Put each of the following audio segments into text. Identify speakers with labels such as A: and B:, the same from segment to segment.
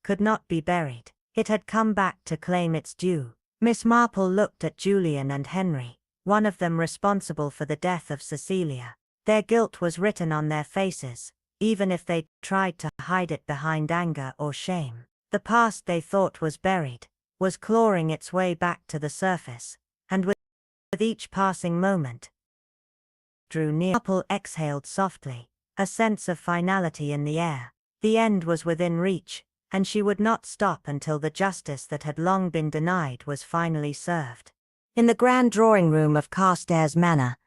A: could not be buried. It had come back to claim its due. Miss Marple looked at Julian and Henry, one of them responsible for the death of Cecilia. Their guilt was written on their faces, even if they tried to hide it behind anger or shame. The past they thought was buried was clawing its way back to the surface, and with each passing moment drew near. Marple exhaled softly, a sense of finality in the air. The end was within reach, and she would not stop until the justice that had long been denied was finally served. In the grand drawing room of Carstairs Manor,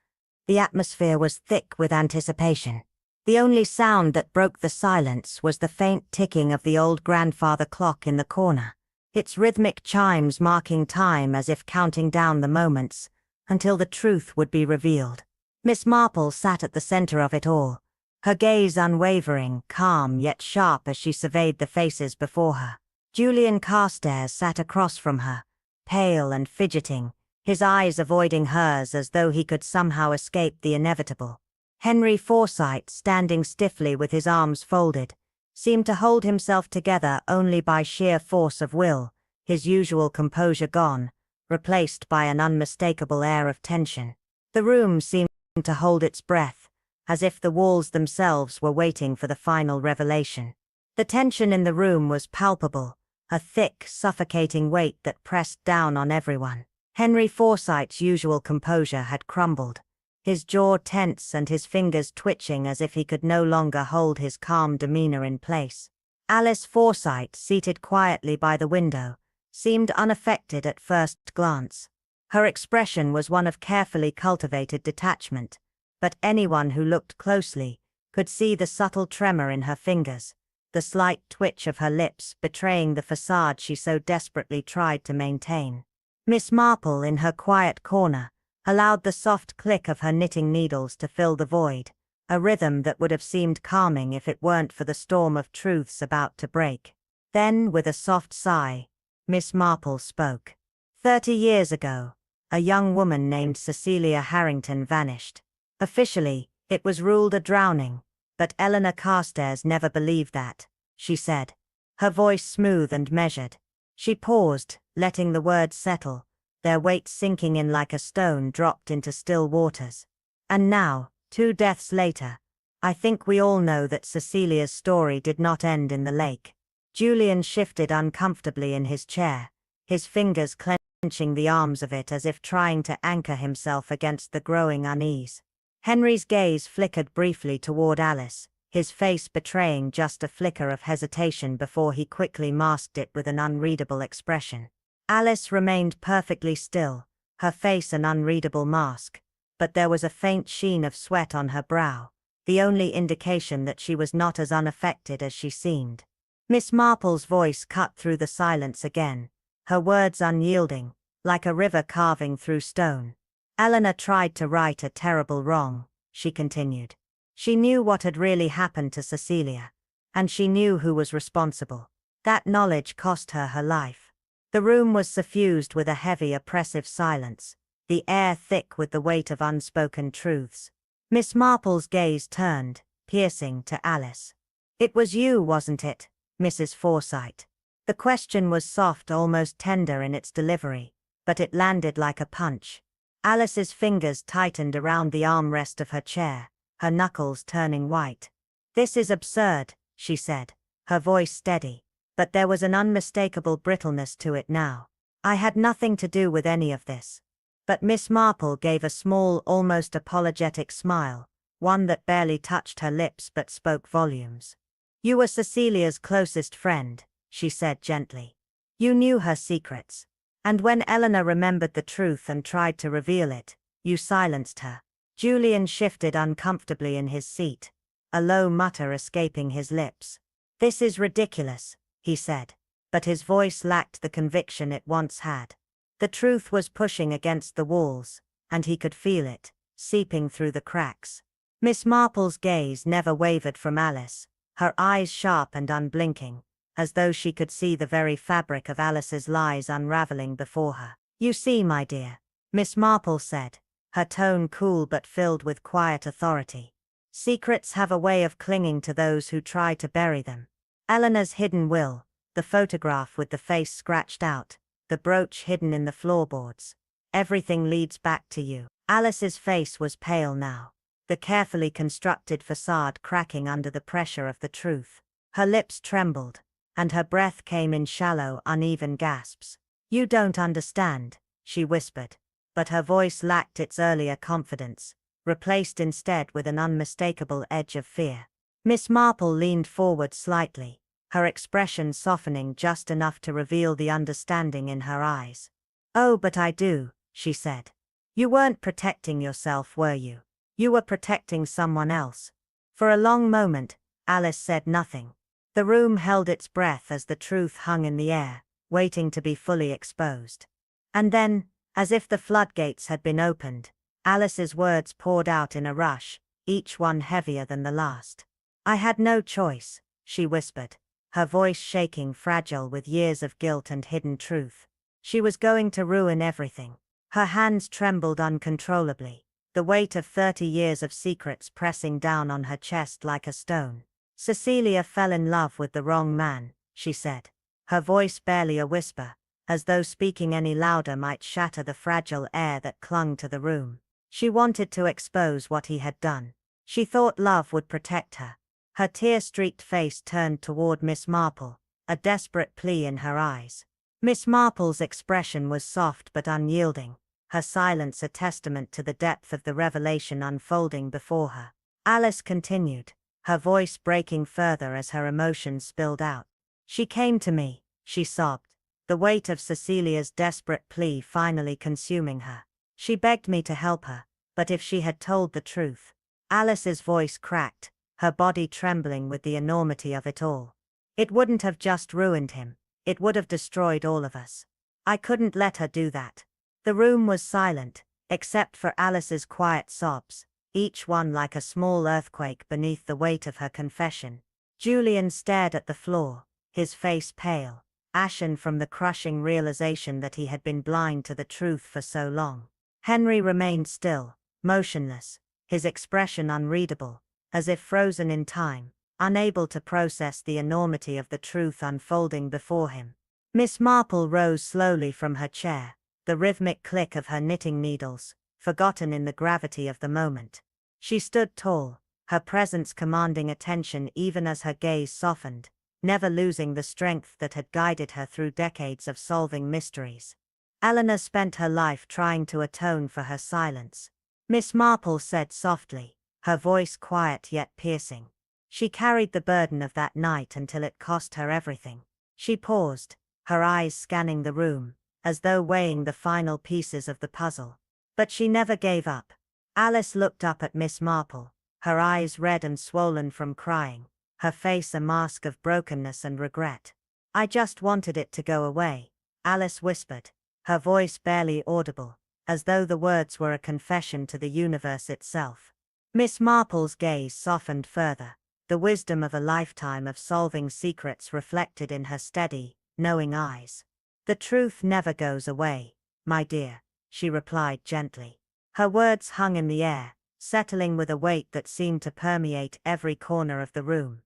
A: the atmosphere was thick with anticipation. The only sound that broke the silence was the faint ticking of the old grandfather clock in the corner, its rhythmic chimes marking time as if counting down the moments until the truth would be revealed. Miss Marple sat at the center of it all, her gaze unwavering, calm yet sharp as she surveyed the faces before her. Julian Carstairs sat across from her, pale and fidgeting, his eyes avoiding hers as though he could somehow escape the inevitable. Henry Forsyte, standing stiffly with his arms folded, seemed to hold himself together only by sheer force of will, his usual composure gone, replaced by an unmistakable air of tension. The room seemed to hold its breath, as if the walls themselves were waiting for the final revelation. The tension in the room was palpable, a thick, suffocating weight that pressed down on everyone. Henry Forsyte's usual composure had crumbled, his jaw tense and his fingers twitching as if he could no longer hold his calm demeanor in place. Alice Forsyte, seated quietly by the window, seemed unaffected at first glance. Her expression was one of carefully cultivated detachment, but anyone who looked closely could see the subtle tremor in her fingers, the slight twitch of her lips betraying the facade she so desperately tried to maintain. Miss Marple, in her quiet corner, allowed the soft click of her knitting needles to fill the void, a rhythm that would have seemed calming if it weren't for the storm of truths about to break. Then, with a soft sigh, Miss Marple spoke. 30 years ago, a young woman named Cecilia Harrington vanished. Officially, it was ruled a drowning, but Eleanor Carstairs never believed that, she said, her voice smooth and measured. She paused, letting the words settle, their weight sinking in like a stone dropped into still waters. And now, 2 deaths later, I think we all know that Cecilia's story did not end in the lake. Julian shifted uncomfortably in his chair, his fingers clenching the arms of it as if trying to anchor himself against the growing unease. Henry's gaze flickered briefly toward Alice, his face betraying just a flicker of hesitation before he quickly masked it with an unreadable expression. Alice remained perfectly still, her face an unreadable mask, but there was a faint sheen of sweat on her brow, the only indication that she was not as unaffected as she seemed. Miss Marple's voice cut through the silence again, her words unyielding, like a river carving through stone. Eleanor tried to right a terrible wrong, she continued. She knew what had really happened to Cecilia, and she knew who was responsible. That knowledge cost her her life. The room was suffused with a heavy, oppressive silence, the air thick with the weight of unspoken truths. Miss Marple's gaze turned, piercing, to Alice. "It was you, wasn't it, Mrs. Forsyte?" The question was soft, almost tender in its delivery, but it landed like a punch. Alice's fingers tightened around the armrest of her chair, her knuckles turning white. "This is absurd," she said, her voice steady, but there was an unmistakable brittleness to it now. "I had nothing to do with any of this." But Miss Marple gave a small, almost apologetic smile, one that barely touched her lips but spoke volumes. "You were Cecilia's closest friend," she said gently. "You knew her secrets. And when Eleanor remembered the truth and tried to reveal it, you silenced her." Julian shifted uncomfortably in his seat, a low mutter escaping his lips. "This is ridiculous," he said, but his voice lacked the conviction it once had. The truth was pushing against the walls, and he could feel it, seeping through the cracks. Miss Marple's gaze never wavered from Alice, her eyes sharp and unblinking, as though she could see the very fabric of Alice's lies unraveling before her. "You see, my dear," Miss Marple said, her tone cool but filled with quiet authority. "Secrets have a way of clinging to those who try to bury them. Eleanor's hidden will, the photograph with the face scratched out, the brooch hidden in the floorboards. Everything leads back to you. Alice's face was pale now, the carefully constructed facade cracking under the pressure of the truth. Her lips trembled, and her breath came in shallow, uneven gasps. "You don't understand," she whispered, but her voice lacked its earlier confidence, replaced instead with an unmistakable edge of fear. Miss Marple leaned forward slightly, her expression softening just enough to reveal the understanding in her eyes. "Oh, but I do," she said. "You weren't protecting yourself, were you? You were protecting someone else." For a long moment, Alice said nothing. The room held its breath as the truth hung in the air, waiting to be fully exposed. And then, as if the floodgates had been opened, Alice's words poured out in a rush, each one heavier than the last. "I had no choice," she whispered, her voice shaking, fragile with years of guilt and hidden truth. She was going to ruin everything. Her hands trembled uncontrollably, the weight of 30 years of secrets pressing down on her chest like a stone. "Cecilia fell in love with the wrong man," she said, her voice barely a whisper, as though speaking any louder might shatter the fragile air that clung to the room. She wanted to expose what he had done. She thought love would protect her. Her tear-streaked face turned toward Miss Marple, a desperate plea in her eyes. Miss Marple's expression was soft but unyielding, her silence a testament to the depth of the revelation unfolding before her. Alice continued, her voice breaking further as her emotions spilled out. "She came to me," she sobbed, the weight of Cecilia's desperate plea finally consuming her. "She begged me to help her, but if she had told the truth..." Alice's voice cracked, her body trembling with the enormity of it all. "It wouldn't have just ruined him, it would have destroyed all of us. I couldn't let her do that." The room was silent, except for Alice's quiet sobs, each one like a small earthquake beneath the weight of her confession. Julian stared at the floor, his face pale, ashen from the crushing realization that he had been blind to the truth for so long. Henry remained still, motionless, his expression unreadable, as if frozen in time, unable to process the enormity of the truth unfolding before him. Miss Marple rose slowly from her chair, the rhythmic click of her knitting needles, forgotten in the gravity of the moment. She stood tall, her presence commanding attention even as her gaze softened, never losing the strength that had guided her through decades of solving mysteries. "Eleanor spent her life trying to atone for her silence," Miss Marple said softly, her voice quiet yet piercing. "She carried the burden of that night until it cost her everything." She paused, her eyes scanning the room, as though weighing the final pieces of the puzzle. But she never gave up. Alice looked up at Miss Marple, her eyes red and swollen from crying, her face a mask of brokenness and regret. "I just wanted it to go away," Alice whispered, her voice barely audible, as though the words were a confession to the universe itself. Miss Marple's gaze softened further, the wisdom of a lifetime of solving secrets reflected in her steady, knowing eyes. "The truth never goes away, my dear," she replied gently. Her words hung in the air, settling with a weight that seemed to permeate every corner of the room.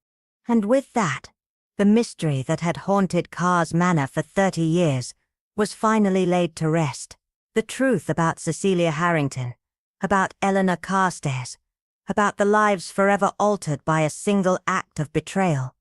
A: And with that, the mystery that had haunted Carr's Manor for 30 years was finally laid to rest. The truth about Cecilia Harrington, about Eleanor Carstairs, about the lives forever altered by a single act of betrayal,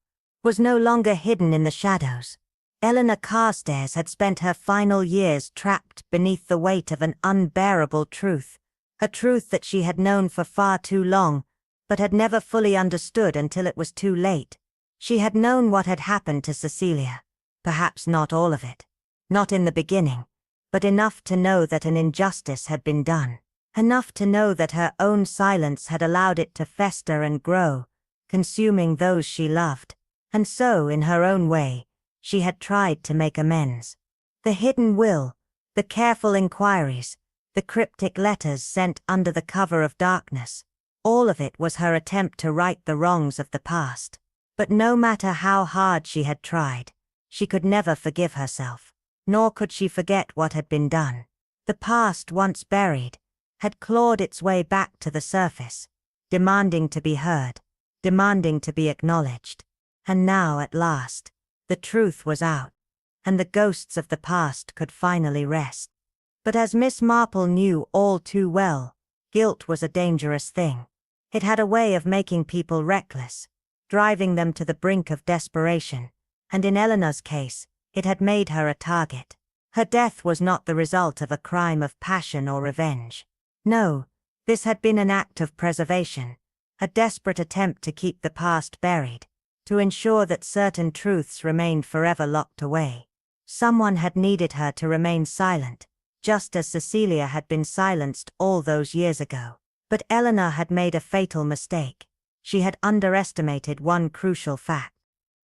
A: was no longer hidden in the shadows. Eleanor Carstairs had spent her final years trapped beneath the weight of an unbearable truth, a truth that she had known for far too long, but had never fully understood until it was too late. She had known what had happened to Cecilia, perhaps not all of it, not in the beginning, but enough to know that an injustice had been done, enough to know that her own silence had allowed it to fester and grow, consuming those she loved, and so, in her own way, she had tried to make amends. The hidden will, the careful inquiries, the cryptic letters sent under the cover of darkness, all of it was her attempt to right the wrongs of the past. But no matter how hard she had tried, she could never forgive herself, nor could she forget what had been done. The past, once buried, had clawed its way back to the surface, demanding to be heard, demanding to be acknowledged. And now, at last, The truth was out, and the ghosts of the past could finally rest. But as Miss Marple knew all too well, guilt was a dangerous thing. It had a way of making people reckless, driving them to the brink of desperation, and in Eleanor's case, it had made her a target. Her death was not the result of a crime of passion or revenge. No, this had been an act of preservation, a desperate attempt to keep the past buried, to ensure that certain truths remained forever locked away. Someone had needed her to remain silent, just as Cecilia had been silenced all those years ago. But Eleanor had made a fatal mistake. She had underestimated one crucial fact.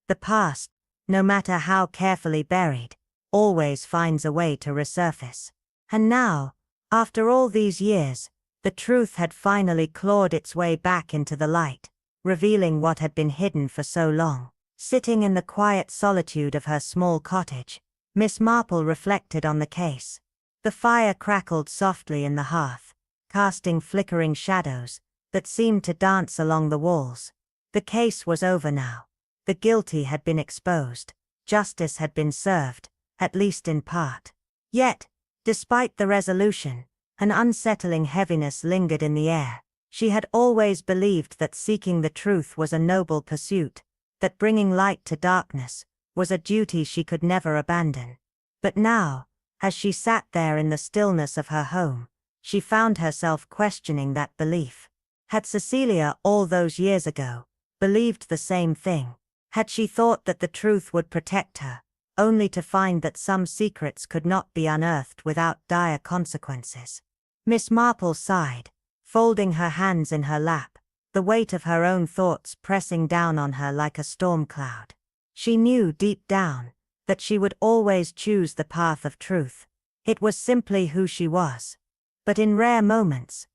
A: The past, no matter how carefully buried, always finds a way to resurface. And now, after all these years, the truth had finally clawed its way back into the light, revealing what had been hidden for so long. Sitting in the quiet solitude of her small cottage, Miss Marple reflected on the case. The fire crackled softly in the hearth, casting flickering shadows that seemed to dance along the walls. The case was over now. The guilty had been exposed. Justice had been served, at least in part. Yet, despite the resolution, an unsettling heaviness lingered in the air. She had always believed that seeking the truth was a noble pursuit, that bringing light to darkness was a duty she could never abandon. But now, as she sat there in the stillness of her home, she found herself questioning that belief. Had Cecilia, all those years ago, believed the same thing? Had she thought that the truth would protect her, only to find that some secrets could not be unearthed without dire consequences? Miss Marple sighed, folding her hands in her lap, the weight of her own thoughts pressing down on her like a storm cloud. She knew deep down that she would always choose the path of truth. It was simply who she was. But in rare moments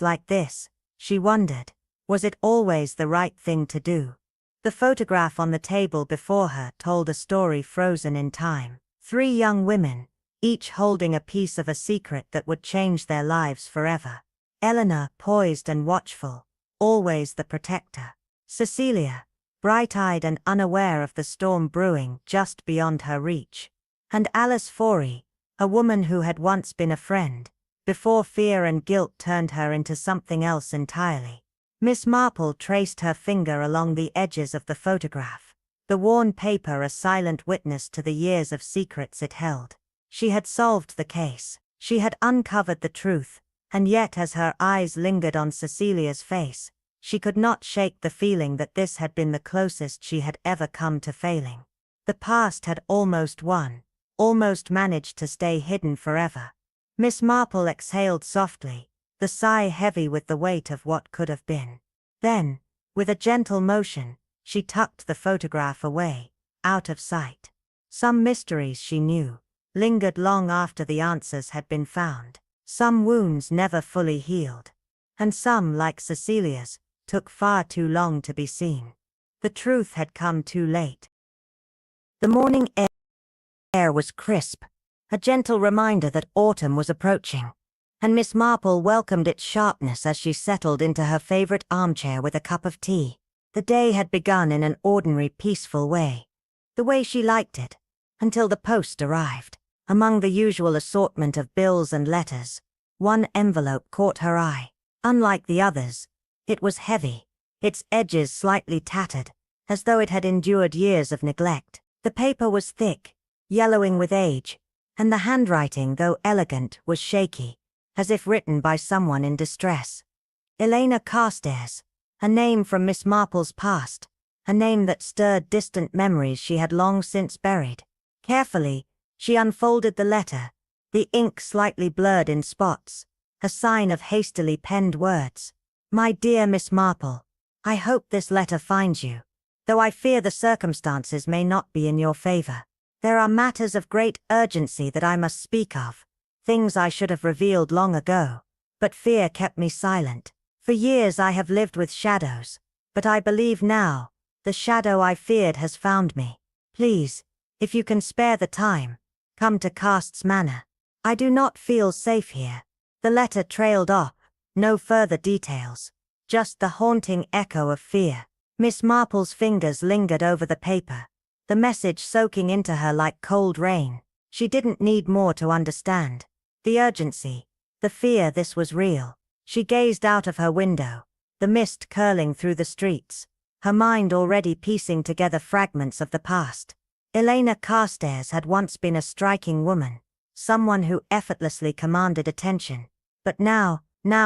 A: like this, she wondered, was it always the right thing to do? The photograph on the table before her told a story frozen in time. 3 young women, each holding a piece of a secret that would change their lives forever. Eleanor, poised and watchful, always the protector. Cecilia, bright-eyed and unaware of the storm brewing just beyond her reach. And Alice Forey, a woman who had once been a friend, before fear and guilt turned her into something else entirely. Miss Marple traced her finger along the edges of the photograph, the worn paper a silent witness to the years of secrets it held. She had solved the case. She had uncovered the truth, and yet as her eyes lingered on Cecilia's face, she could not shake the feeling that this had been the closest she had ever come to failing. The past had almost won, almost managed to stay hidden forever. Miss Marple exhaled softly, the sigh heavy with the weight of what could have been. Then, with a gentle motion, she tucked the photograph away, out of sight. Some mysteries, she knew, lingered long after the answers had been found. Some wounds never fully healed. And some, like Cecilia's, took far too long to be seen. The truth had come too late. The morning air was crisp, a gentle reminder that autumn was approaching, and Miss Marple welcomed its sharpness as she settled into her favorite armchair with a cup of tea. The day had begun in an ordinary, peaceful way, the way she liked it, until the post arrived. Among the usual assortment of bills and letters, one envelope caught her eye. Unlike the others, it was heavy, its edges slightly tattered, as though it had endured years of neglect. The paper was thick, yellowing with age, and the handwriting, though elegant, was shaky, as if written by someone in distress. Elena Carstairs, a name from Miss Marple's past, a name that stirred distant memories she had long since buried. Carefully, she unfolded the letter, the ink slightly blurred in spots, a sign of hastily penned words. My dear Miss Marple, I hope this letter finds you, though I fear the circumstances may not be in your favor. There are matters of great urgency that I must speak of, things I should have revealed long ago, but fear kept me silent. For years I have lived with shadows, but I believe now, the shadow I feared has found me. Please, if you can spare the time, come to Cast's Manor. I do not feel safe here. The letter trailed off, no further details, just the haunting echo of fear. Miss Marple's fingers lingered over the paper, the message soaking into her like cold rain. She didn't need more to understand. The urgency, the fear this was real. She gazed out of her window, the mist curling through the streets, her mind already piecing together fragments of the past. Elena Carstairs had once been a striking woman, someone who effortlessly commanded attention. But now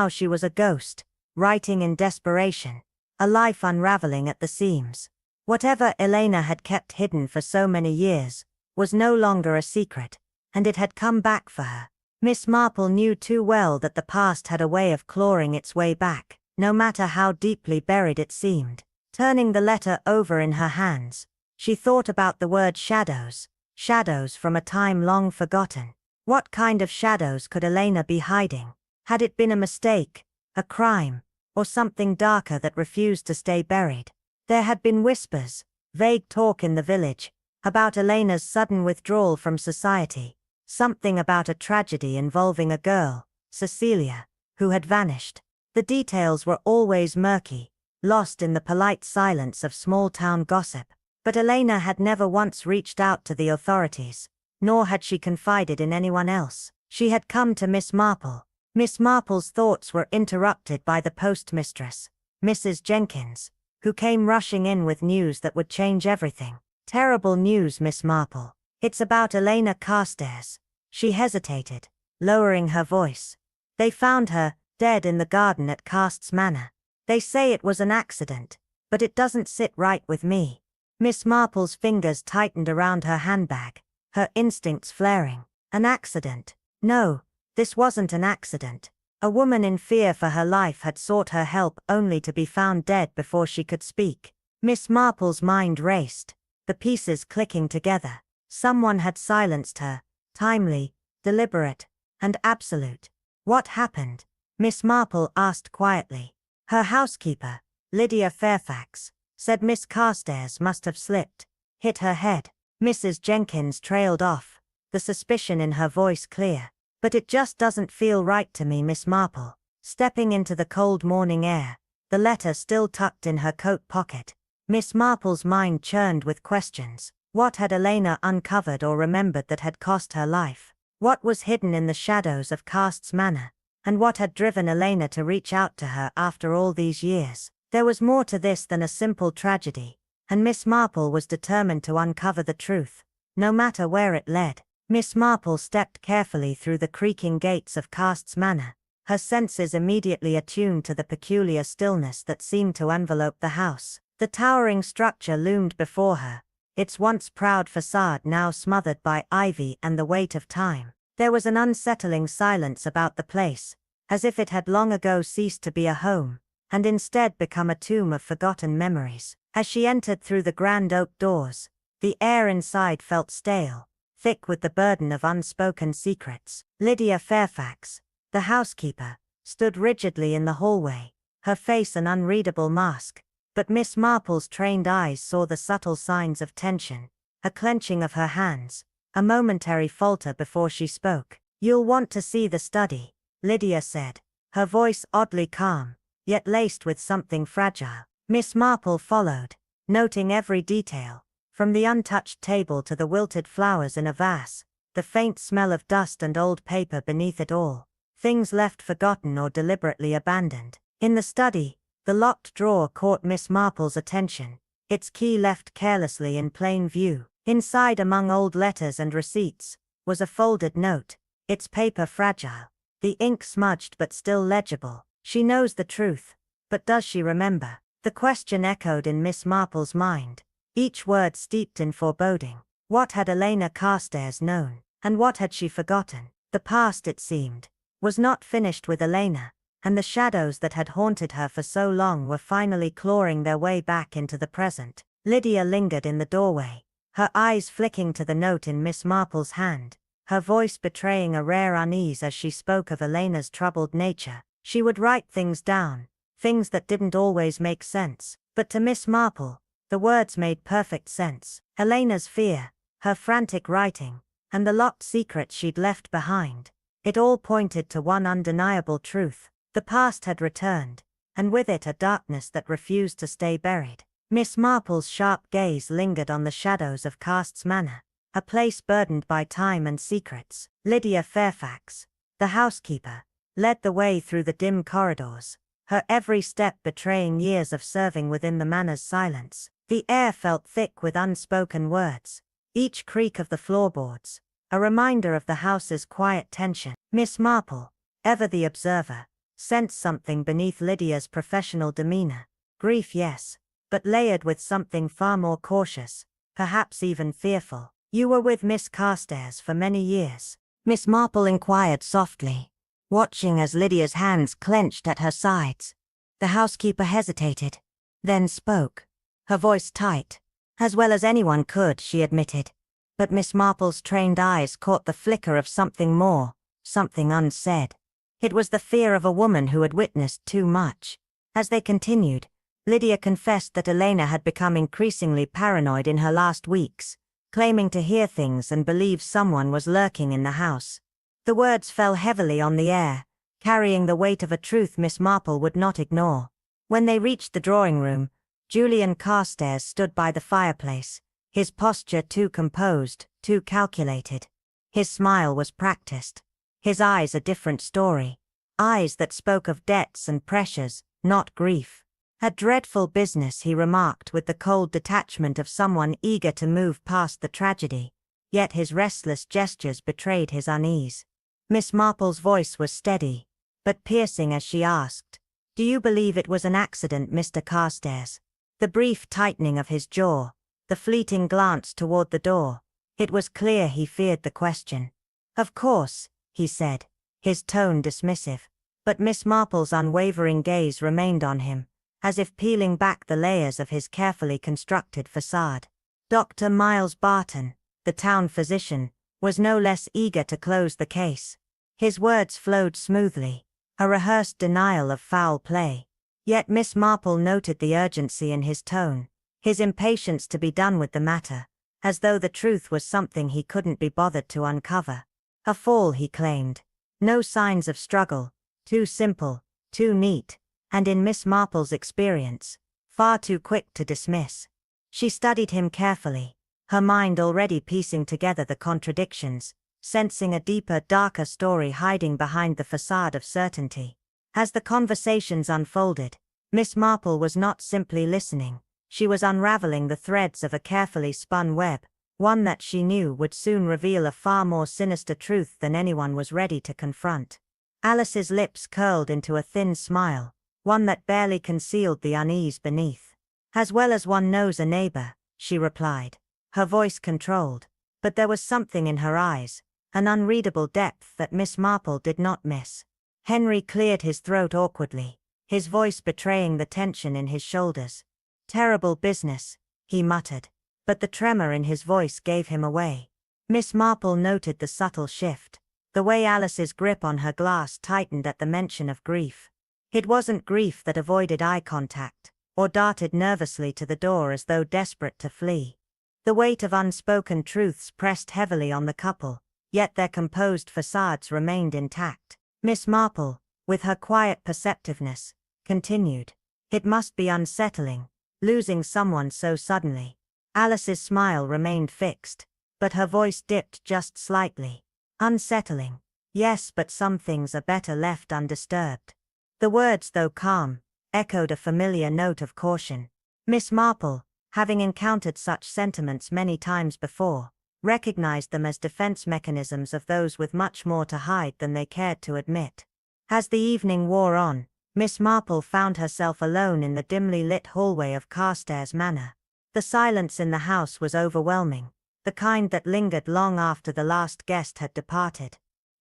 A: she was a ghost, writing in desperation, a life unraveling at the seams. Whatever Elena had kept hidden for so many years was no longer a secret, and it had come back for her. Miss Marple knew too well that the past had a way of clawing its way back, no matter how deeply buried it seemed. Turning the letter over in her hands, she thought about the word shadows, shadows from a time long forgotten. What kind of shadows could Elena be hiding? Had it been a mistake, a crime, or something darker that refused to stay buried? There had been whispers, vague talk in the village, about Elena's sudden withdrawal from society, something about a tragedy involving a girl, Cecilia, who had vanished. The details were always murky, lost in the polite silence of small-town gossip. But Elena had never once reached out to the authorities, nor had she confided in anyone else. She had come to Miss Marple. Miss Marple's thoughts were interrupted by the postmistress, Mrs. Jenkins, who came rushing in with news that would change everything. Terrible news, Miss Marple. It's about Elena Carstairs. She hesitated, lowering her voice. They found her, dead in the garden at Carst's Manor. They say it was an accident, but it doesn't sit right with me. Miss Marple's fingers tightened around her handbag, her instincts flaring. An accident? No, this wasn't an accident. A woman in fear for her life had sought her help only to be found dead before she could speak. Miss Marple's mind raced, the pieces clicking together. Someone had silenced her, timely, deliberate, and absolute. What happened? Miss Marple asked quietly. Her housekeeper, Lydia Fairfax, said Miss Carstairs must have slipped, hit her head. Mrs. Jenkins trailed off, the suspicion in her voice clear. But it just doesn't feel right to me, Miss Marple. Stepping into the cold morning air, the letter still tucked in her coat pocket, Miss Marple's mind churned with questions. What had Elena uncovered or remembered that had cost her life? What was hidden in the shadows of Carst's Manor? And what had driven Elena to reach out to her after all these years? There was more to this than a simple tragedy, and Miss Marple was determined to uncover the truth, no matter where it led. Miss Marple stepped carefully through the creaking gates of Carst's Manor, her senses immediately attuned to the peculiar stillness that seemed to envelope the house. The towering structure loomed before her, its once proud facade now smothered by ivy and the weight of time. There was an unsettling silence about the place, as if it had long ago ceased to be a home, and instead become a tomb of forgotten memories. As she entered through the grand oak doors, the air inside felt stale, thick with the burden of unspoken secrets. Lydia Fairfax, the housekeeper, stood rigidly in the hallway, her face an unreadable mask, but Miss Marple's trained eyes saw the subtle signs of tension, a clenching of her hands, a momentary falter before she spoke. "You'll want to see the study," Lydia said, her voice oddly calm, yet laced with something fragile. Miss Marple followed, noting every detail, from the untouched table to the wilted flowers in a vase, the faint smell of dust and old paper beneath it all, things left forgotten or deliberately abandoned. In the study, the locked drawer caught Miss Marple's attention, its key left carelessly in plain view. Inside, among old letters and receipts, was a folded note, its paper fragile, the ink smudged but still legible. She knows the truth, but does she remember? The question echoed in Miss Marple's mind, each word steeped in foreboding. What had Elena Carstairs known, and what had she forgotten? The past, it seemed, was not finished with Elena, and the shadows that had haunted her for so long were finally clawing their way back into the present. Lydia lingered in the doorway, her eyes flicking to the note in Miss Marple's hand, her voice betraying a rare unease as she spoke of Elena's troubled nature. She would write things down, things that didn't always make sense, but to Miss Marple, the words made perfect sense. Elena's fear, her frantic writing, and the locked secrets she'd left behind, it all pointed to one undeniable truth. The past had returned, and with it a darkness that refused to stay buried. Miss Marple's sharp gaze lingered on the shadows of Cast's Manor, a place burdened by time and secrets. Lydia Fairfax, the housekeeper, led the way through the dim corridors, her every step betraying years of serving within the manor's silence. The air felt thick with unspoken words, each creak of the floorboards, a reminder of the house's quiet tension. Miss Marple, ever the observer, sensed something beneath Lydia's professional demeanor. Grief, yes, but layered with something far more cautious, perhaps even fearful. "You were with Miss Carstairs for many years?" Miss Marple inquired softly, watching as Lydia's hands clenched at her sides. The housekeeper hesitated, then spoke, her voice tight. "As well as anyone could," she admitted. But Miss Marple's trained eyes caught the flicker of something more, something unsaid. It was the fear of a woman who had witnessed too much. As they continued, Lydia confessed that Elena had become increasingly paranoid in her last weeks, claiming to hear things and believe someone was lurking in the house. The words fell heavily on the air, carrying the weight of a truth Miss Marple would not ignore. When they reached the drawing room, Julian Carstairs stood by the fireplace, his posture too composed, too calculated. His smile was practiced, his eyes a different story, eyes that spoke of debts and pressures, not grief. "A dreadful business," he remarked with the cold detachment of someone eager to move past the tragedy, yet his restless gestures betrayed his unease. Miss Marple's voice was steady, but piercing as she asked, "Do you believe it was an accident, Mr. Carstairs?" The brief tightening of his jaw, the fleeting glance toward the door, it was clear he feared the question. "Of course," he said, his tone dismissive, but Miss Marple's unwavering gaze remained on him, as if peeling back the layers of his carefully constructed facade. Dr. Miles Barton, the town physician, was no less eager to close the case. His words flowed smoothly, a rehearsed denial of foul play. Yet Miss Marple noted the urgency in his tone, his impatience to be done with the matter, as though the truth was something he couldn't be bothered to uncover. A fall, he claimed. No signs of struggle, too simple, too neat, and in Miss Marple's experience, far too quick to dismiss. She studied him carefully, her mind already piecing together the contradictions, sensing a deeper, darker story hiding behind the facade of certainty. As the conversations unfolded, Miss Marple was not simply listening, she was unraveling the threads of a carefully spun web, one that she knew would soon reveal a far more sinister truth than anyone was ready to confront. Alice's lips curled into a thin smile, one that barely concealed the unease beneath. "As well as one knows a neighbor," she replied, her voice controlled, but there was something in her eyes, an unreadable depth that Miss Marple did not miss. Henry cleared his throat awkwardly, his voice betraying the tension in his shoulders. "Terrible business," he muttered, but the tremor in his voice gave him away. Miss Marple noted the subtle shift, the way Alice's grip on her glass tightened at the mention of grief. It wasn't grief that avoided eye contact, or darted nervously to the door as though desperate to flee. The weight of unspoken truths pressed heavily on the couple, yet their composed facades remained intact. Miss Marple, with her quiet perceptiveness, continued, "It must be unsettling, losing someone so suddenly." Alice's smile remained fixed, but her voice dipped just slightly. "Unsettling. Yes, but some things are better left undisturbed." The words, though calm, echoed a familiar note of caution. Miss Marple, having encountered such sentiments many times before, recognized them as defense mechanisms of those with much more to hide than they cared to admit. As the evening wore on, Miss Marple found herself alone in the dimly lit hallway of Carstairs Manor. The silence in the house was overwhelming, the kind that lingered long after the last guest had departed.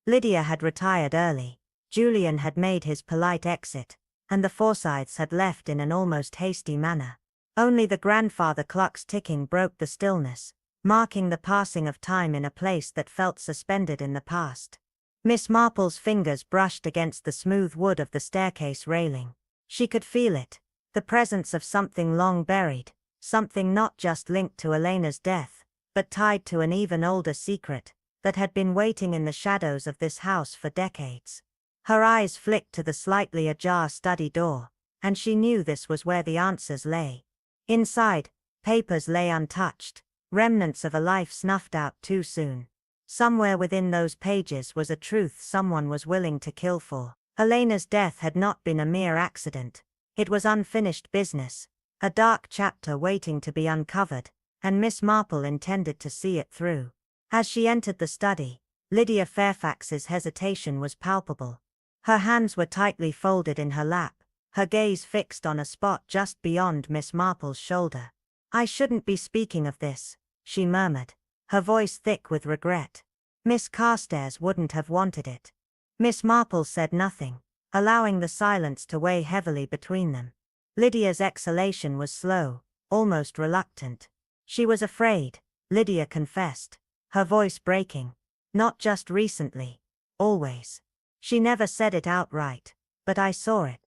A: Lydia had retired early, Julian had made his polite exit, and the Forsyths had left in an almost hasty manner. Only the grandfather clock's ticking broke the stillness, marking the passing of time in a place that felt suspended in the past. Miss Marple's fingers brushed against the smooth wood of the staircase railing. She could feel it, the presence of something long buried, something not just linked to Elena's death, but tied to an even older secret, that had been waiting in the shadows of this house for decades. Her eyes flicked to the slightly ajar study door, and she knew this was where the answers lay. Inside, papers lay untouched, remnants of a life snuffed out too soon. Somewhere within those pages was a truth someone was willing to kill for. Elena's death had not been a mere accident. It was unfinished business, a dark chapter waiting to be uncovered, and Miss Marple intended to see it through. As she entered the study, Lydia Fairfax's hesitation was palpable. Her hands were tightly folded in her lap, her gaze fixed on a spot just beyond Miss Marple's shoulder. "I shouldn't be speaking of this," she murmured, her voice thick with regret. "Miss Carstairs wouldn't have wanted it." Miss Marple said nothing, allowing the silence to weigh heavily between them. Lydia's exhalation was slow, almost reluctant. She was afraid, Lydia confessed, her voice breaking. Not just recently. Always. She never said it outright, but I saw it.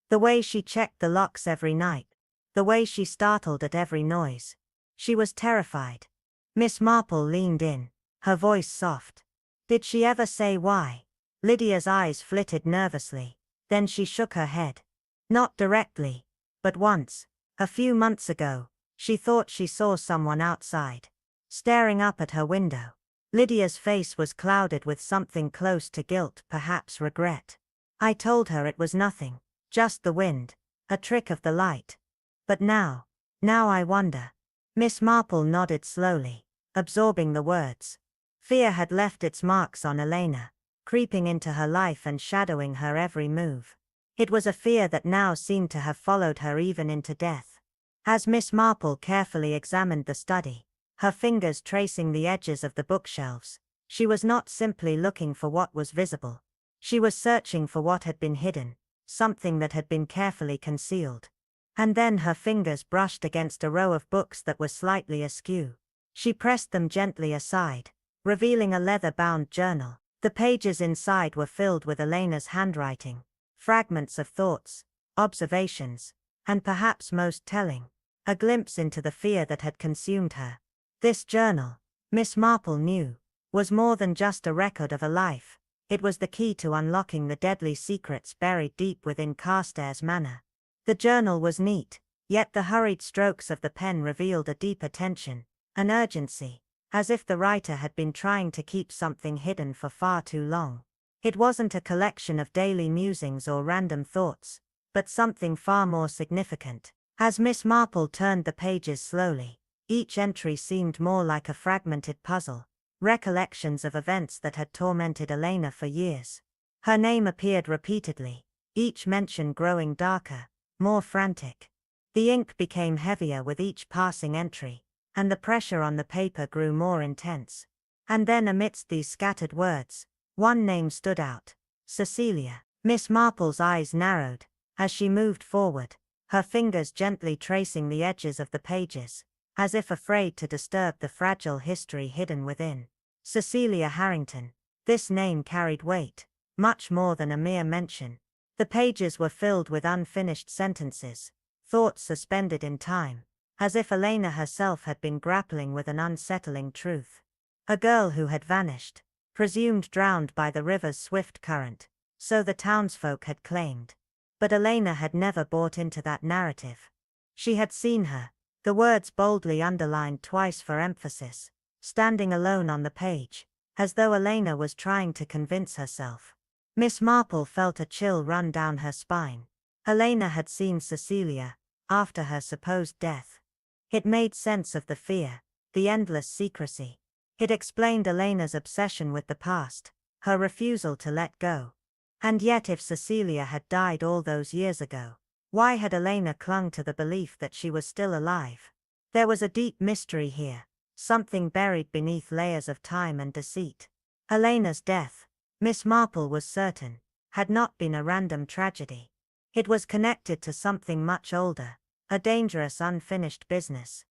A: The way she checked the locks every night. The way she startled at every noise. She was terrified. Miss Marple leaned in, her voice soft. "Did she ever say why?" Lydia's eyes flitted nervously. Then she shook her head. "Not directly. But once, a few months ago, she thought she saw someone outside, staring up at her window." Lydia's face was clouded with something close to guilt, perhaps regret. "I told her it was nothing, just the wind, a trick of the light. But now I wonder." Miss Marple nodded slowly, absorbing the words. Fear had left its marks on Elena, creeping into her life and shadowing her every move. It was a fear that now seemed to have followed her even into death. As Miss Marple carefully examined the study, her fingers tracing the edges of the bookshelves, she was not simply looking for what was visible. She was searching for what had been hidden, something that had been carefully concealed. And then her fingers brushed against a row of books that were slightly askew. She pressed them gently aside, revealing a leather-bound journal. The pages inside were filled with Elena's handwriting, fragments of thoughts, observations, and perhaps most telling, a glimpse into the fear that had consumed her. This journal, Miss Marple knew, was more than just a record of a life. It was the key to unlocking the deadly secrets buried deep within Carstairs Manor. The journal was neat, yet the hurried strokes of the pen revealed a deeper tension, an urgency, as if the writer had been trying to keep something hidden for far too long. It wasn't a collection of daily musings or random thoughts, but something far more significant. As Miss Marple turned the pages slowly, each entry seemed more like a fragmented puzzle, recollections of events that had tormented Elena for years. Her name appeared repeatedly, each mention growing darker, more frantic. The ink became heavier with each passing entry, and the pressure on the paper grew more intense. And then amidst these scattered words, one name stood out: Cecilia. Miss Marple's eyes narrowed, as she moved forward, her fingers gently tracing the edges of the pages, as if afraid to disturb the fragile history hidden within. Cecilia Harrington. This name carried weight, much more than a mere mention. The pages were filled with unfinished sentences, thoughts suspended in time, as if Elena herself had been grappling with an unsettling truth. A girl who had vanished, presumed drowned by the river's swift current, so the townsfolk had claimed. But Elena had never bought into that narrative. She had seen her, the words boldly underlined twice for emphasis, standing alone on the page, as though Elena was trying to convince herself. Miss Marple felt a chill run down her spine. Elena had seen Cecilia, after her supposed death. It made sense of the fear, the endless secrecy. It explained Elena's obsession with the past, her refusal to let go. And yet if Cecilia had died all those years ago, why had Elena clung to the belief that she was still alive? There was a deep mystery here, something buried beneath layers of time and deceit. Elena's death, Miss Marple was certain, had not been a random tragedy. It was connected to something much older, a dangerous unfinished business.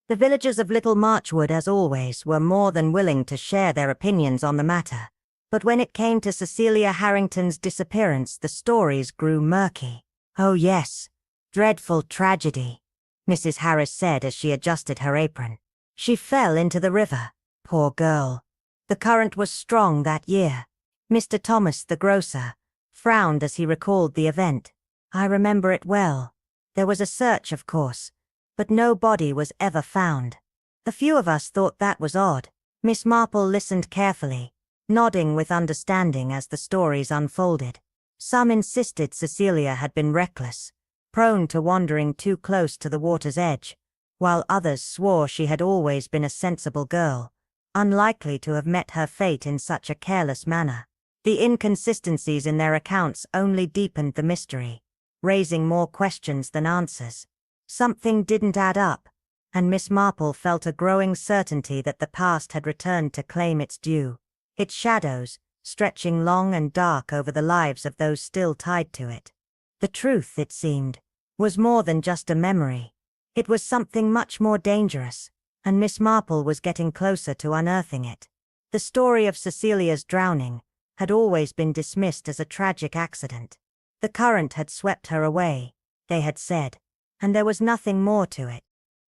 A: The villagers of Little Marchwood, as always, were more than willing to share their opinions on the matter. But when it came to Cecilia Harrington's disappearance, the stories grew murky. "Oh yes, dreadful tragedy," Mrs. Harris said as she adjusted her apron. "She fell into the river. Poor girl. The current was strong that year." Mr. Thomas, the grocer, frowned as he recalled the event. "I remember it well. There was a search, of course, but no body was ever found. A few of us thought that was odd. Miss Marple listened carefully, nodding with understanding as the stories unfolded. Some insisted Cecilia had been reckless, prone to wandering too close to the water's edge, while others swore she had always been a sensible girl, unlikely to have met her fate in such a careless manner. The inconsistencies in their accounts only deepened the mystery, raising more questions than answers. Something didn't add up, and Miss Marple felt a growing certainty that the past had returned to claim its due, its shadows, stretching long and dark over the lives of those still tied to it. The truth, it seemed, was more than just a memory. It was something much more dangerous, and Miss Marple was getting closer to unearthing it. The story of Cecilia's drowning had always been dismissed as a tragic accident. The current had swept her away, they had said, and there was nothing more to it.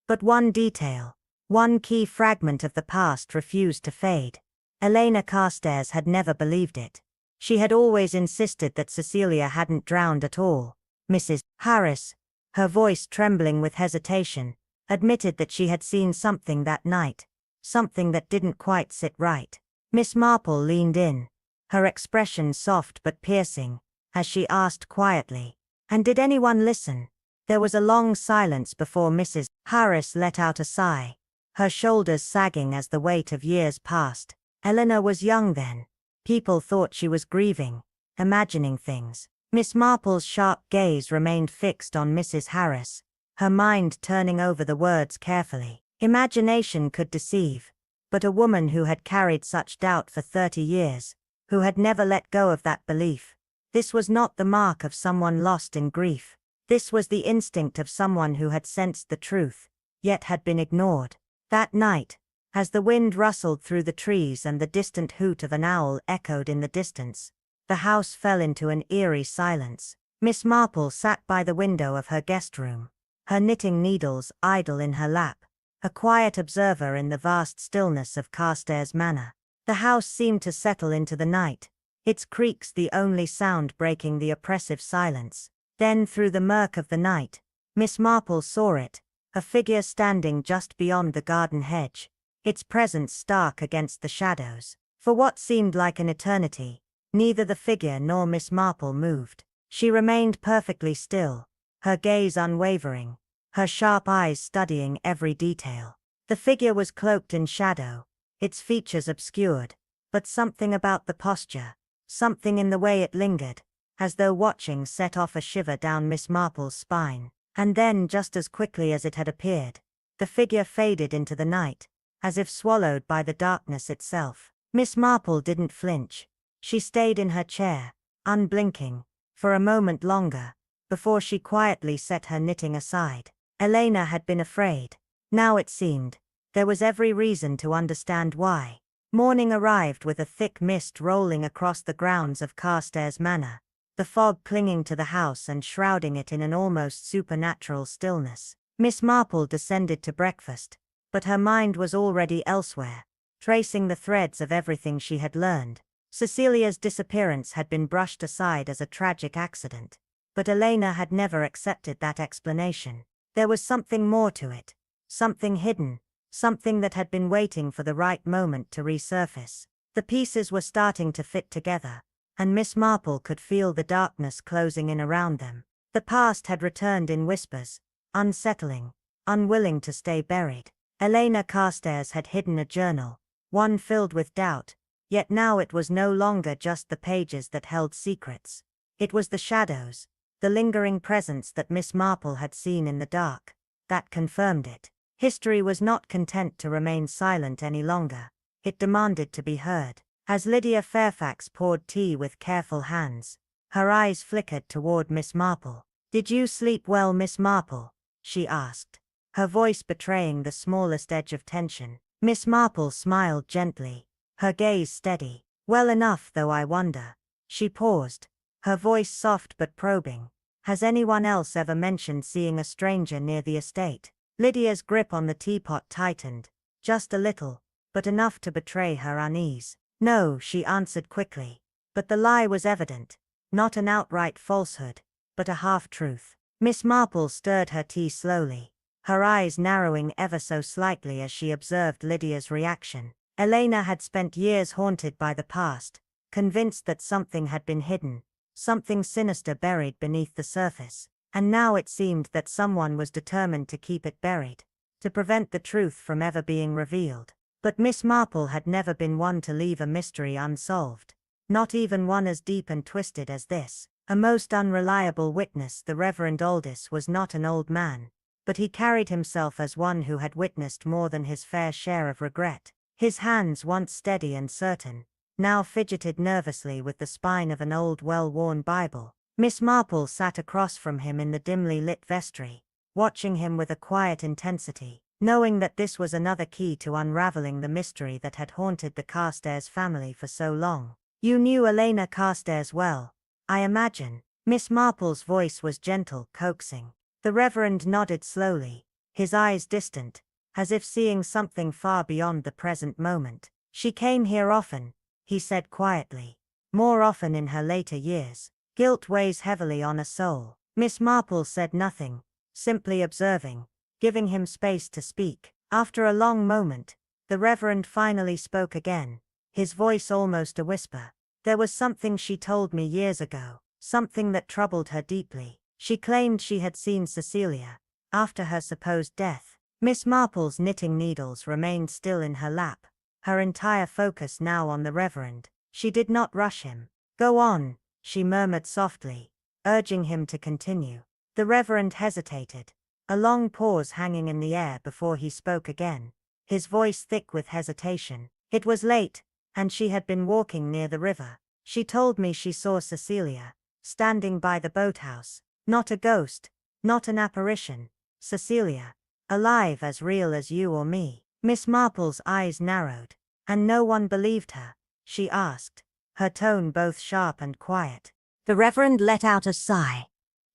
A: But one detail, one key fragment of the past refused to fade. Elena Carstairs had never believed it. She had always insisted that Cecilia hadn't drowned at all. Mrs. Harris, her voice trembling with hesitation, admitted that she had seen something that night, something that didn't quite sit right. Miss Marple leaned in, her expression soft but piercing, as she asked quietly, "And did anyone listen?" There was a long silence before Mrs. Harris let out a sigh, her shoulders sagging as the weight of years passed. Eleanor was young then. People thought she was grieving, imagining things. Miss Marple's sharp gaze remained fixed on Mrs. Harris, her mind turning over the words carefully. Imagination could deceive, but a woman who had carried such doubt for 30 years, who had never let go of that belief, this was not the mark of someone lost in grief. This was the instinct of someone who had sensed the truth, yet had been ignored. That night, as the wind rustled through the trees and the distant hoot of an owl echoed in the distance, the house fell into an eerie silence. Miss Marple sat by the window of her guest room, her knitting needles idle in her lap, a quiet observer in the vast stillness of Carstairs Manor. The house seemed to settle into the night, its creaks the only sound breaking the oppressive silence. Then through the murk of the night, Miss Marple saw it, a figure standing just beyond the garden hedge, its presence stark against the shadows. For what seemed like an eternity, neither the figure nor Miss Marple moved. She remained perfectly still, her gaze unwavering, her sharp eyes studying every detail. The figure was cloaked in shadow, its features obscured, but something about the posture, something in the way it lingered, as though watching, set off a shiver down Miss Marple's spine. And then, just as quickly as it had appeared, the figure faded into the night, as if swallowed by the darkness itself. Miss Marple didn't flinch. She stayed in her chair, unblinking, for a moment longer, before she quietly set her knitting aside. Elena had been afraid. Now it seemed, there was every reason to understand why. Morning arrived with a thick mist rolling across the grounds of Carstairs Manor, the fog clinging to the house and shrouding it in an almost supernatural stillness. Miss Marple descended to breakfast, but her mind was already elsewhere, tracing the threads of everything she had learned. Cecilia's disappearance had been brushed aside as a tragic accident, but Elena had never accepted that explanation. There was something more to it, something hidden, something that had been waiting for the right moment to resurface. The pieces were starting to fit together, and Miss Marple could feel the darkness closing in around them. The past had returned in whispers, unsettling, unwilling to stay buried. Elena Carstairs had hidden a journal, one filled with doubt, yet now it was no longer just the pages that held secrets. It was the shadows, the lingering presence that Miss Marple had seen in the dark, that confirmed it. History was not content to remain silent any longer. It demanded to be heard. As Lydia Fairfax poured tea with careful hands, her eyes flickered toward Miss Marple. "Did you sleep well, Miss Marple?" she asked, her voice betraying the smallest edge of tension. Miss Marple smiled gently, her gaze steady. "Well enough, though, I wonder." She paused, her voice soft but probing. "Has anyone else ever mentioned seeing a stranger near the estate?" Lydia's grip on the teapot tightened, just a little, but enough to betray her unease. "No," she answered quickly, but the lie was evident, not an outright falsehood, but a half-truth. Miss Marple stirred her tea slowly, her eyes narrowing ever so slightly as she observed Lydia's reaction. Elena had spent years haunted by the past, convinced that something had been hidden, something sinister buried beneath the surface, and now it seemed that someone was determined to keep it buried, to prevent the truth from ever being revealed. But Miss Marple had never been one to leave a mystery unsolved, not even one as deep and twisted as this. A most unreliable witness, the Reverend Aldous was not an old man, but he carried himself as one who had witnessed more than his fair share of regret. His hands, once steady and certain, now fidgeted nervously with the spine of an old well-worn Bible. Miss Marple sat across from him in the dimly lit vestry, watching him with a quiet intensity, knowing that this was another key to unraveling the mystery that had haunted the Carstairs family for so long. "You knew Elena Carstairs well, I imagine." Miss Marple's voice was gentle, coaxing. The Reverend nodded slowly, his eyes distant, as if seeing something far beyond the present moment. "She came here often," he said quietly. "More often in her later years. Guilt weighs heavily on a soul." Miss Marple said nothing, simply observing, giving him space to speak. After a long moment, the Reverend finally spoke again, his voice almost a whisper. "There was something she told me years ago, something that troubled her deeply. She claimed she had seen Cecilia, after her supposed death." Miss Marple's knitting needles remained still in her lap, her entire focus now on the Reverend. She did not rush him. "Go on," she murmured softly, urging him to continue. The Reverend hesitated, a long pause hanging in the air before he spoke again, his voice thick with hesitation. "It was late, and she had been walking near the river. She told me she saw Cecilia, standing by the boathouse. Not a ghost, not an apparition. Cecilia, alive, as real as you or me." Miss Marple's eyes narrowed. "And no one believed her?" she asked, her tone both sharp and quiet. The Reverend let out a sigh,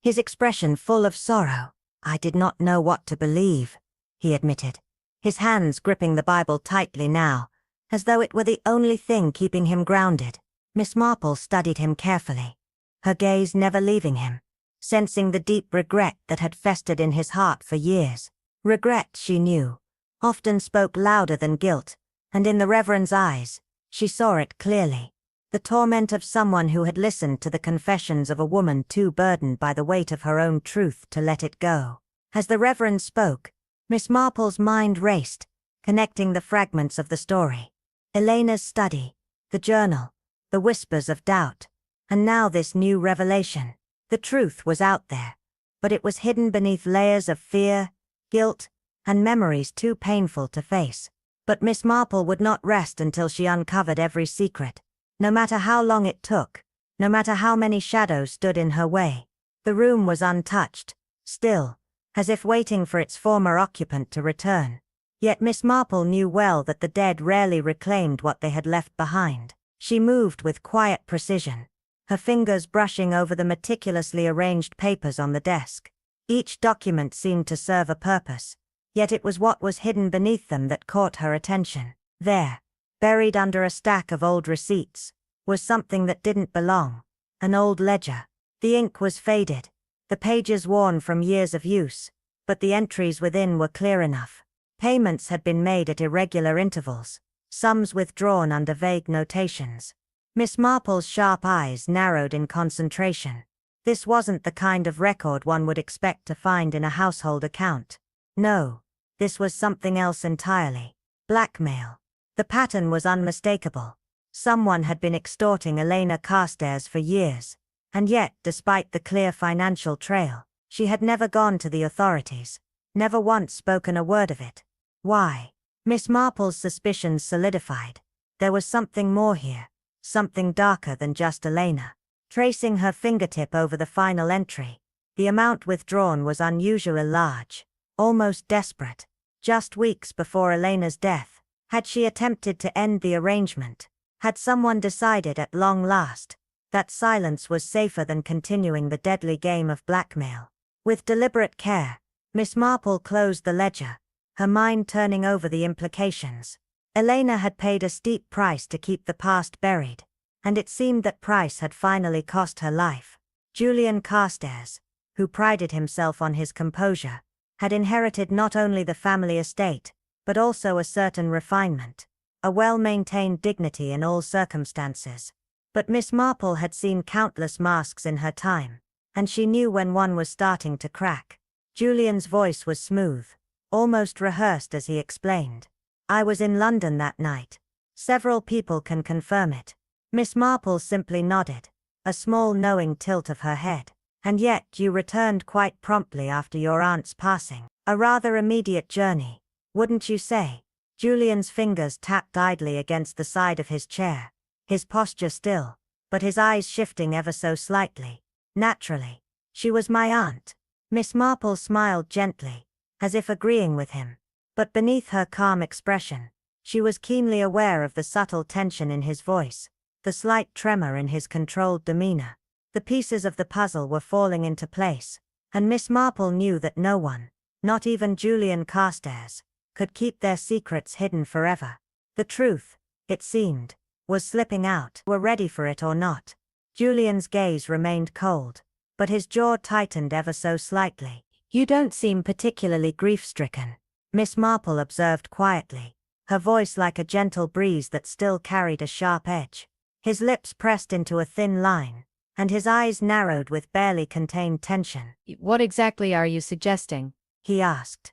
A: his expression full of sorrow. "I did not know what to believe," he admitted, his hands gripping the Bible tightly now, as though it were the only thing keeping him grounded. Miss Marple studied him carefully, her gaze never leaving him, sensing the deep regret that had festered in his heart for years. Regret, she knew, often spoke louder than guilt, and in the Reverend's eyes, she saw it clearly. The torment of someone who had listened to the confessions of a woman too burdened by the weight of her own truth to let it go. As the Reverend spoke, Miss Marple's mind raced, connecting the fragments of the story. Elena's study, the journal, the whispers of doubt, and now this new revelation. The truth was out there, but it was hidden beneath layers of fear, guilt, and memories too painful to face. But Miss Marple would not rest until she uncovered every secret, no matter how long it took, no matter how many shadows stood in her way. The room was untouched, still, as if waiting for its former occupant to return. Yet Miss Marple knew well that the dead rarely reclaimed what they had left behind. She moved with quiet precision, her fingers brushing over the meticulously arranged papers on the desk. Each document seemed to serve a purpose, yet it was what was hidden beneath them that caught her attention. There, buried under a stack of old receipts, was something that didn't belong. An old ledger. The ink was faded, the pages worn from years of use, but the entries within were clear enough. Payments had been made at irregular intervals, sums withdrawn under vague notations. Miss Marple's sharp eyes narrowed in concentration. This wasn't the kind of record one would expect to find in a household account. No, this was something else entirely. Blackmail. The pattern was unmistakable. Someone had been extorting Elena Carstairs for years, and yet, despite the clear financial trail, she had never gone to the authorities, never once spoken a word of it. Why? Miss Marple's suspicions solidified. There was something more here, something darker than just Elena. Tracing her fingertip over the final entry, the amount withdrawn was unusually large, almost desperate. Just weeks before Elena's death, had she attempted to end the arrangement? Had someone decided at long last that silence was safer than continuing the deadly game of blackmail? With deliberate care, Miss Marple closed the ledger, her mind turning over the implications. Elena had paid a steep price to keep the past buried, and it seemed that price had finally cost her life. Julian Carstairs, who prided himself on his composure, had inherited not only the family estate, but also a certain refinement, a well-maintained dignity in all circumstances. But Miss Marple had seen countless masks in her time, and she knew when one was starting to crack. Julian's voice was smooth, almost rehearsed as he explained. I was in London that night. Several people can confirm it. Miss Marple simply nodded, a small knowing tilt of her head. And yet you returned quite promptly after your aunt's passing. A rather immediate journey, wouldn't you say? Julian's fingers tapped idly against the side of his chair, his posture still, but his eyes shifting ever so slightly. Naturally. She was my aunt. Miss Marple smiled gently, as if agreeing with him. But beneath her calm expression, she was keenly aware of the subtle tension in his voice, the slight tremor in his controlled demeanor. The pieces of the puzzle were falling into place, and Miss Marple knew that no one, not even Julian Carstairs, could keep their secrets hidden forever. The truth, it seemed, was slipping out, were ready for it or not. Julian's gaze remained cold, but his jaw tightened ever so slightly. You don't seem particularly grief-stricken, Miss Marple observed quietly, her voice like a gentle breeze that still carried a sharp edge. His lips pressed into a thin line, and his eyes narrowed with barely contained tension.
B: What exactly are you suggesting?
A: He asked,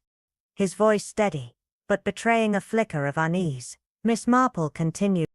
A: his voice steady, but betraying a flicker of unease. Miss Marple continued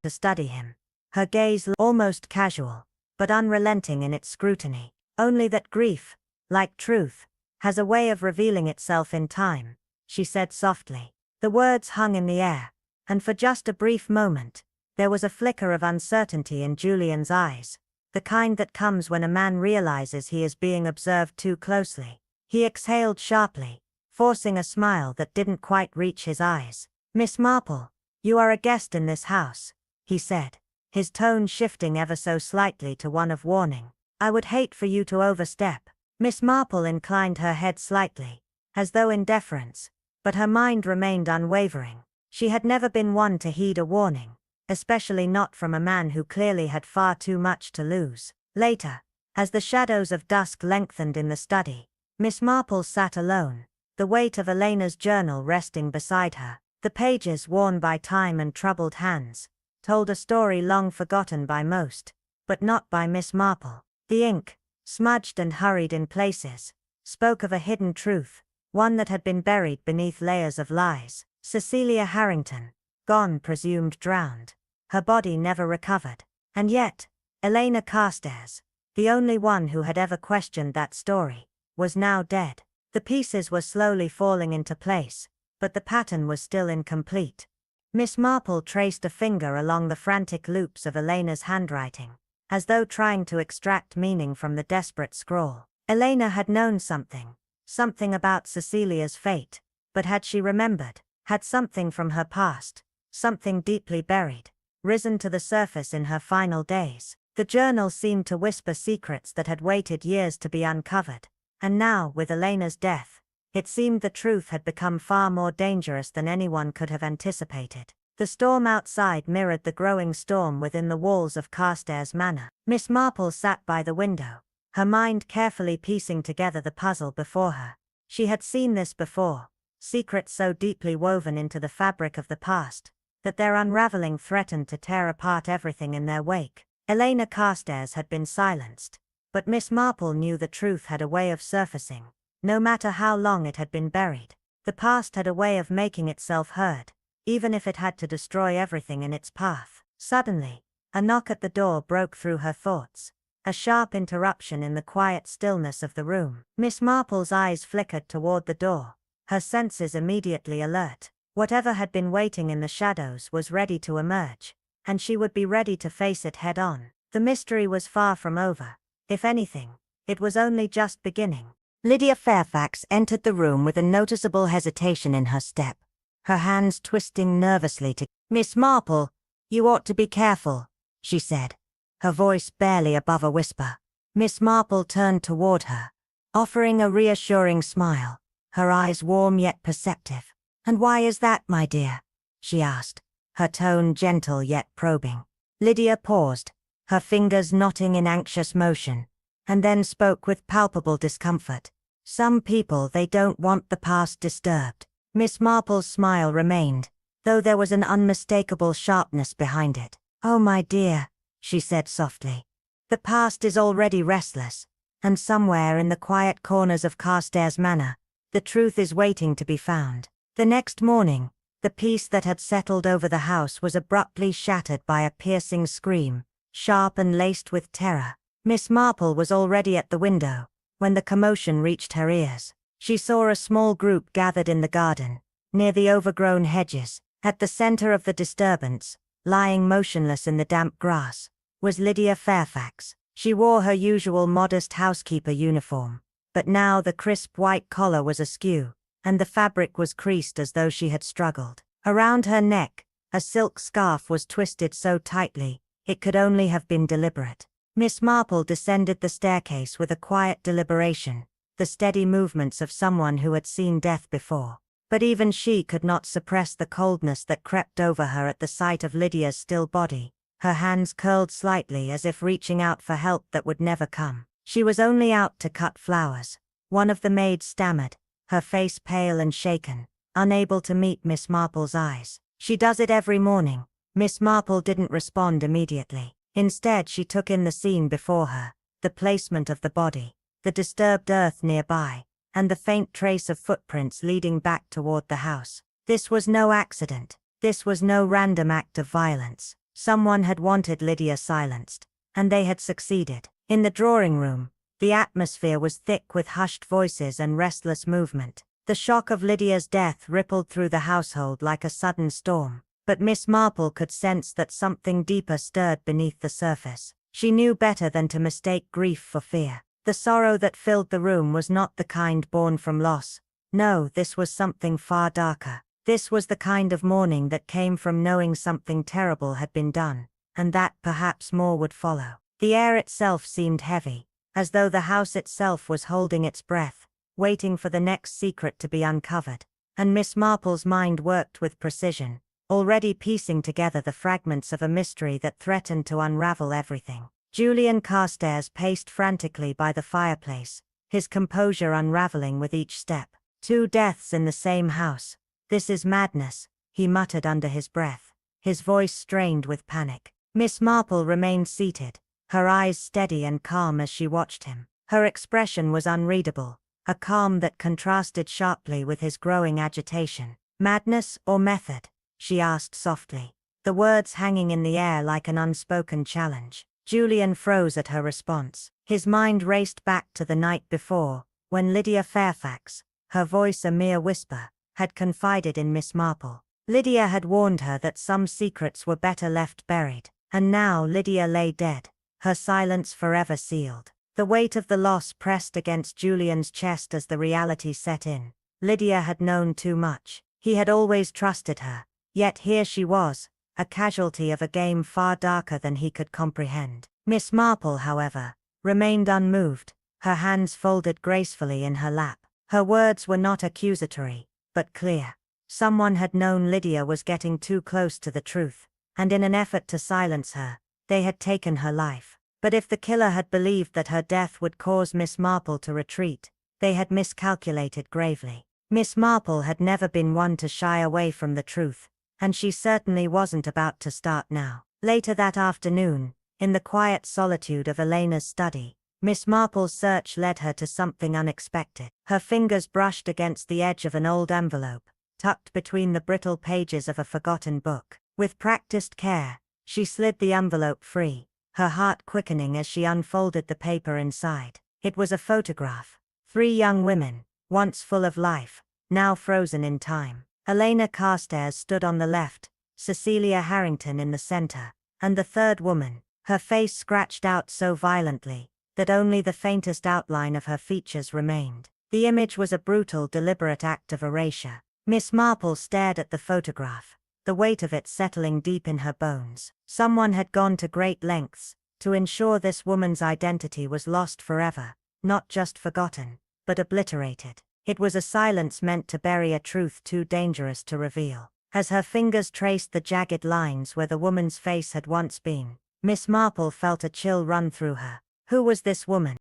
A: to study him, her gaze almost casual, but unrelenting in its scrutiny. Only that grief, like truth, has a way of revealing itself in time, she said softly. The words hung in the air, and for just a brief moment, there was a flicker of uncertainty in Julian's eyes. The kind that comes when a man realizes he is being observed too closely. He exhaled sharply, forcing a smile that didn't quite reach his eyes. Miss Marple, you are a guest in this house, he said, his tone shifting ever so slightly to one of warning. I would hate for you to overstep. Miss Marple inclined her head slightly, as though in deference, but her mind remained unwavering. She had never been one to heed a warning, especially not from a man who clearly had far too much to lose. Later, as the shadows of dusk lengthened in the study, Miss Marple sat alone, the weight of Elena's journal resting beside her. The pages, worn by time and troubled hands, told a story long forgotten by most, but not by Miss Marple. The ink, smudged and hurried in places, spoke of a hidden truth, one that had been buried beneath layers of lies. Cecilia Harrington, gone, presumed drowned. Her body never recovered. And yet, Elena Carstairs, the only one who had ever questioned that story, was now dead. The pieces were slowly falling into place, but the pattern was still incomplete. Miss Marple traced a finger along the frantic loops of Elena's handwriting, as though trying to extract meaning from the desperate scrawl. Elena had known something about Cecilia's fate, but had she remembered, had something from her past, something deeply buried, risen to the surface in her final days? The journal seemed to whisper secrets that had waited years to be uncovered, and now, with Elena's death, it seemed the truth had become far more dangerous than anyone could have anticipated. The storm outside mirrored the growing storm within the walls of Carstairs Manor. Miss Marple sat by the window, her mind carefully piecing together the puzzle before her. She had seen this before, secrets so deeply woven into the fabric of the past, that their unraveling threatened to tear apart everything in their wake. Elena Carstairs had been silenced, but Miss Marple knew the truth had a way of surfacing, no matter how long it had been buried. The past had a way of making itself heard, even if it had to destroy everything in its path. Suddenly, a knock at the door broke through her thoughts, a sharp interruption in the quiet stillness of the room. Miss Marple's eyes flickered toward the door, her senses immediately alert. Whatever had been waiting in the shadows was ready to emerge, and she would be ready to face it head-on. The mystery was far from over. If anything, it was only just beginning. Lydia Fairfax entered the room with a noticeable hesitation in her step, her hands twisting nervously to Miss Marple, you ought to be careful, she said, her voice barely above a whisper. Miss Marple turned toward her, offering a reassuring smile, her eyes warm yet perceptive. And why is that, my dear? She asked, her tone gentle yet probing. Lydia paused, her fingers knotting in anxious motion, and then spoke with palpable discomfort. Some people, they don't want the past disturbed. Miss Marple's smile remained, though there was an unmistakable sharpness behind it. Oh my dear, she said softly. The past is already restless, and somewhere in the quiet corners of Carstairs Manor, the truth is waiting to be found. The next morning, the peace that had settled over the house was abruptly shattered by a piercing scream, sharp and laced with terror. Miss Marple was already at the window when the commotion reached her ears. She saw a small group gathered in the garden, near the overgrown hedges. At the center of the disturbance, lying motionless in the damp grass, was Lydia Fairfax. She wore her usual modest housekeeper uniform, but now the crisp white collar was askew, and the fabric was creased as though she had struggled. Around her neck, a silk scarf was twisted so tightly, it could only have been deliberate. Miss Marple descended the staircase with a quiet deliberation, the steady movements of someone who had seen death before. But even she could not suppress the coldness that crept over her at the sight of Lydia's still body. Her hands curled slightly as if reaching out for help that would never come. She was only out to cut flowers. One of the maids stammered, her face pale and shaken, unable to meet Miss Marple's eyes. She does it every morning. Miss Marple didn't respond immediately. Instead, she took in the scene before her, the placement of the body, the disturbed earth nearby, and the faint trace of footprints leading back toward the house. This was no accident. This was no random act of violence. Someone had wanted Lydia silenced, and they had succeeded. In the drawing room, the atmosphere was thick with hushed voices and restless movement. The shock of Lydia's death rippled through the household like a sudden storm, but Miss Marple could sense that something deeper stirred beneath the surface. She knew better than to mistake grief for fear. The sorrow that filled the room was not the kind born from loss. No, this was something far darker. This was the kind of mourning that came from knowing something terrible had been done, and that perhaps more would follow. The air itself seemed heavy, as though the house itself was holding its breath, waiting for the next secret to be uncovered. And Miss Marple's mind worked with precision, already piecing together the fragments of a mystery that threatened to unravel everything. Julian Carstairs paced frantically by the fireplace, his composure unraveling with each step. 2 deaths in the same house. This is madness, he muttered under his breath, his voice strained with panic. Miss Marple remained seated, her eyes steady and calm as she watched him. Her expression was unreadable, a calm that contrasted sharply with his growing agitation. Madness or method? She asked softly, the words hanging in the air like an unspoken challenge. Julian froze at her response. His mind raced back to the night before, when Lydia Fairfax, her voice a mere whisper, had confided in Miss Marple. Lydia had warned her that some secrets were better left buried, and now Lydia lay dead, her silence forever sealed. The weight of the loss pressed against Julian's chest as the reality set in. Lydia had known too much. He had always trusted her, yet here she was, a casualty of a game far darker than he could comprehend. Miss Marple, however, remained unmoved, her hands folded gracefully in her lap. Her words were not accusatory, but clear. Someone had known Lydia was getting too close to the truth, and in an effort to silence her, they had taken her life. But if the killer had believed that her death would cause Miss Marple to retreat, they had miscalculated gravely. Miss Marple had never been one to shy away from the truth, and she certainly wasn't about to start now. Later that afternoon, in the quiet solitude of Elena's study, Miss Marple's search led her to something unexpected. Her fingers brushed against the edge of an old envelope, tucked between the brittle pages of a forgotten book. With practiced care, she slid the envelope free, her heart quickening as she unfolded the paper inside. It was a photograph. 3 young women, once full of life, now frozen in time. Elena Carstairs stood on the left, Cecilia Harrington in the center, and the third woman, her face scratched out so violently that only the faintest outline of her features remained. The image was a brutal, deliberate act of erasure. Miss Marple stared at the photograph, the weight of it settling deep in her bones. Someone had gone to great lengths to ensure this woman's identity was lost forever, not just forgotten, but obliterated. It was a silence meant to bury a truth too dangerous to reveal. As her fingers traced the jagged lines where the woman's face had once been, Miss Marple felt a chill run through her. Who was this woman?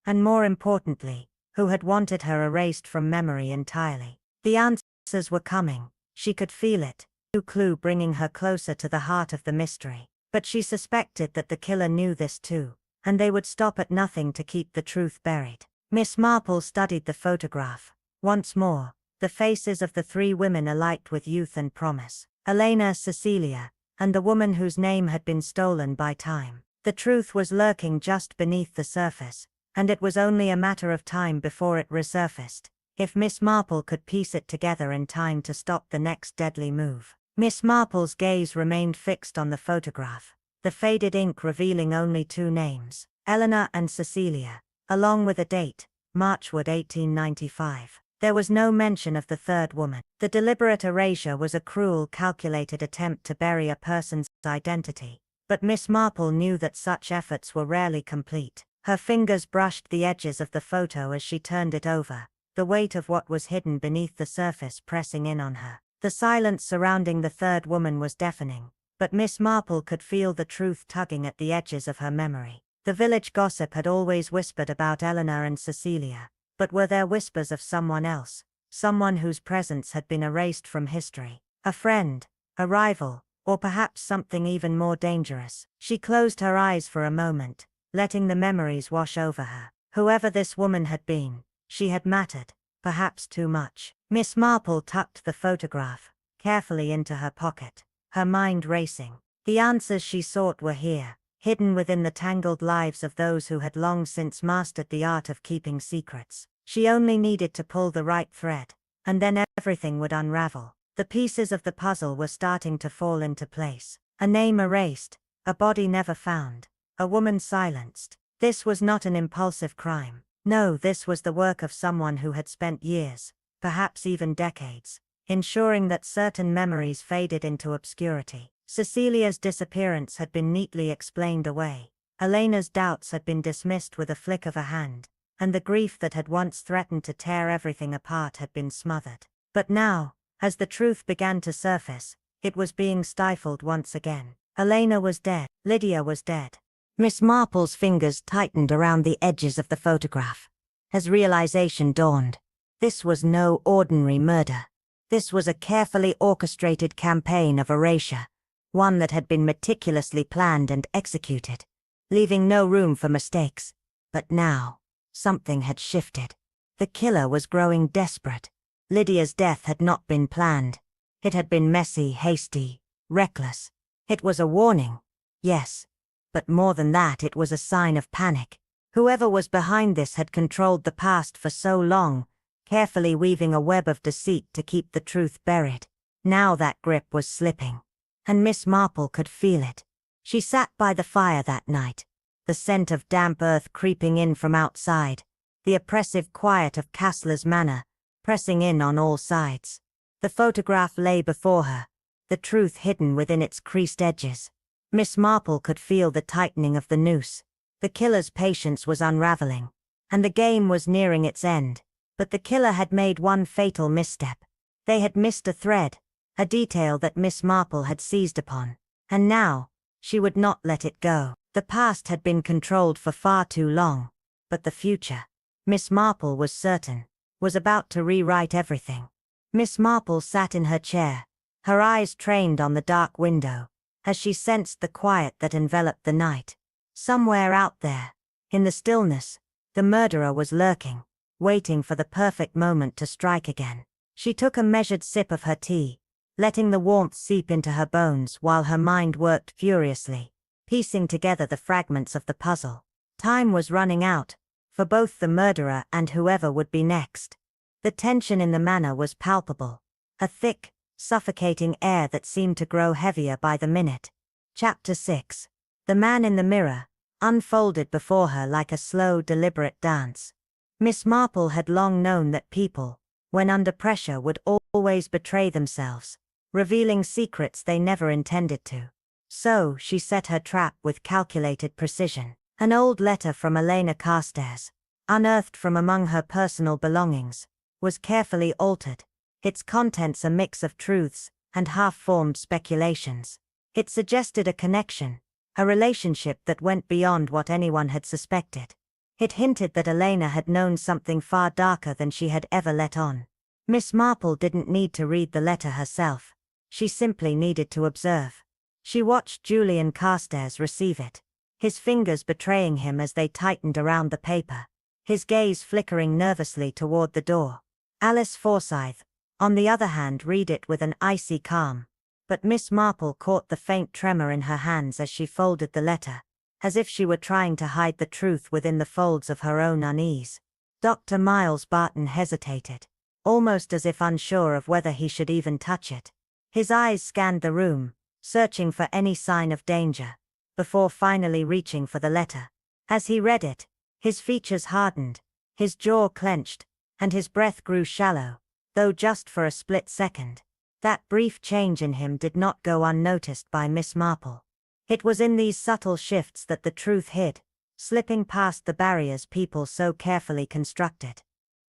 A: And more importantly, who had wanted her erased from memory entirely. The answers were coming. She could feel it. New clue bringing her closer to the heart of the mystery. But she suspected that the killer knew this too, and they would stop at nothing to keep the truth buried. Miss Marple studied the photograph. Once more, the faces of the three women alight with youth and promise. Elena, Cecilia, and the woman whose name had been stolen by time. The truth was lurking just beneath the surface, and it was only a matter of time before it resurfaced, if Miss Marple could piece it together in time to stop the next deadly move. Miss Marple's gaze remained fixed on the photograph, the faded ink revealing only two names, Eleanor and Cecilia, along with a date, Marchwood 1895. There was no mention of the third woman. The deliberate erasure was a cruel, calculated attempt to bury a person's identity. But Miss Marple knew that such efforts were rarely complete. Her fingers brushed the edges of the photo as she turned it over, the weight of what was hidden beneath the surface pressing in on her. The silence surrounding the third woman was deafening, but Miss Marple could feel the truth tugging at the edges of her memory. The village gossip had always whispered about Eleanor and Cecilia, but were there whispers of someone else, someone whose presence had been erased from history? A friend, a rival, or perhaps something even more dangerous? She closed her eyes for a moment, letting the memories wash over her. Whoever this woman had been, she had mattered, perhaps too much. Miss Marple tucked the photograph carefully into her pocket, her mind racing. The answers she sought were here, hidden within the tangled lives of those who had long since mastered the art of keeping secrets. She only needed to pull the right thread, and then everything would unravel. The pieces of the puzzle were starting to fall into place. A name erased, a body never found, a woman silenced. This was not an impulsive crime. No, this was the work of someone who had spent years, perhaps even decades, ensuring that certain memories faded into obscurity. Cecilia's disappearance had been neatly explained away. Elena's doubts had been dismissed with a flick of a hand, and the grief that had once threatened to tear everything apart had been smothered. But now, as the truth began to surface, it was being stifled once again. Elena was dead. Lydia was dead. Miss Marple's fingers tightened around the edges of the photograph, as realization dawned. This was no ordinary murder. This was a carefully orchestrated campaign of erasure, one that had been meticulously planned and executed, leaving no room for mistakes. But now, something had shifted. The killer was growing desperate. Lydia's death had not been planned. It had been messy, hasty, reckless. It was a warning, yes, but more than that, it was a sign of panic. Whoever was behind this had controlled the past for so long, carefully weaving a web of deceit to keep the truth buried. Now that grip was slipping, and Miss Marple could feel it. She sat by the fire that night, the scent of damp earth creeping in from outside, the oppressive quiet of Castler's Manor pressing in on all sides. The photograph lay before her, the truth hidden within its creased edges. Miss Marple could feel the tightening of the noose. The killer's patience was unraveling, and the game was nearing its end. But the killer had made one fatal misstep. They had missed a thread, a detail that Miss Marple had seized upon. And now, she would not let it go. The past had been controlled for far too long, but the future, Miss Marple was certain, was about to rewrite everything. Miss Marple sat in her chair, her eyes trained on the dark window, as she sensed the quiet that enveloped the night. Somewhere out there, in the stillness, the murderer was lurking, waiting for the perfect moment to strike again. She took a measured sip of her tea, letting the warmth seep into her bones while her mind worked furiously, piecing together the fragments of the puzzle. Time was running out, for both the murderer and whoever would be next. The tension in the manor was palpable, a thick, suffocating air that seemed to grow heavier by the minute. Chapter 6. The Man in the Mirror unfolded before her like a slow, deliberate dance. Miss Marple had long known that people, when under pressure, would always betray themselves, revealing secrets they never intended to. So she set her trap with calculated precision. An old letter from Elena Carstairs, unearthed from among her personal belongings, was carefully altered, its contents a mix of truths and half-formed speculations. It suggested a connection, a relationship that went beyond what anyone had suspected. It hinted that Elena had known something far darker than she had ever let on. Miss Marple didn't need to read the letter herself. She simply needed to observe. She watched Julian Carstairs receive it, his fingers betraying him as they tightened around the paper, his gaze flickering nervously toward the door. Alice Forsyth, on the other hand, read it with an icy calm. But Miss Marple caught the faint tremor in her hands as she folded the letter, as if she were trying to hide the truth within the folds of her own unease. Dr. Miles Barton hesitated, almost as if unsure of whether he should even touch it. His eyes scanned the room, searching for any sign of danger, before finally reaching for the letter. As he read it, his features hardened, his jaw clenched, and his breath grew shallow, though just for a split second. That brief change in him did not go unnoticed by Miss Marple. It was in these subtle shifts that the truth hid, slipping past the barriers people so carefully constructed.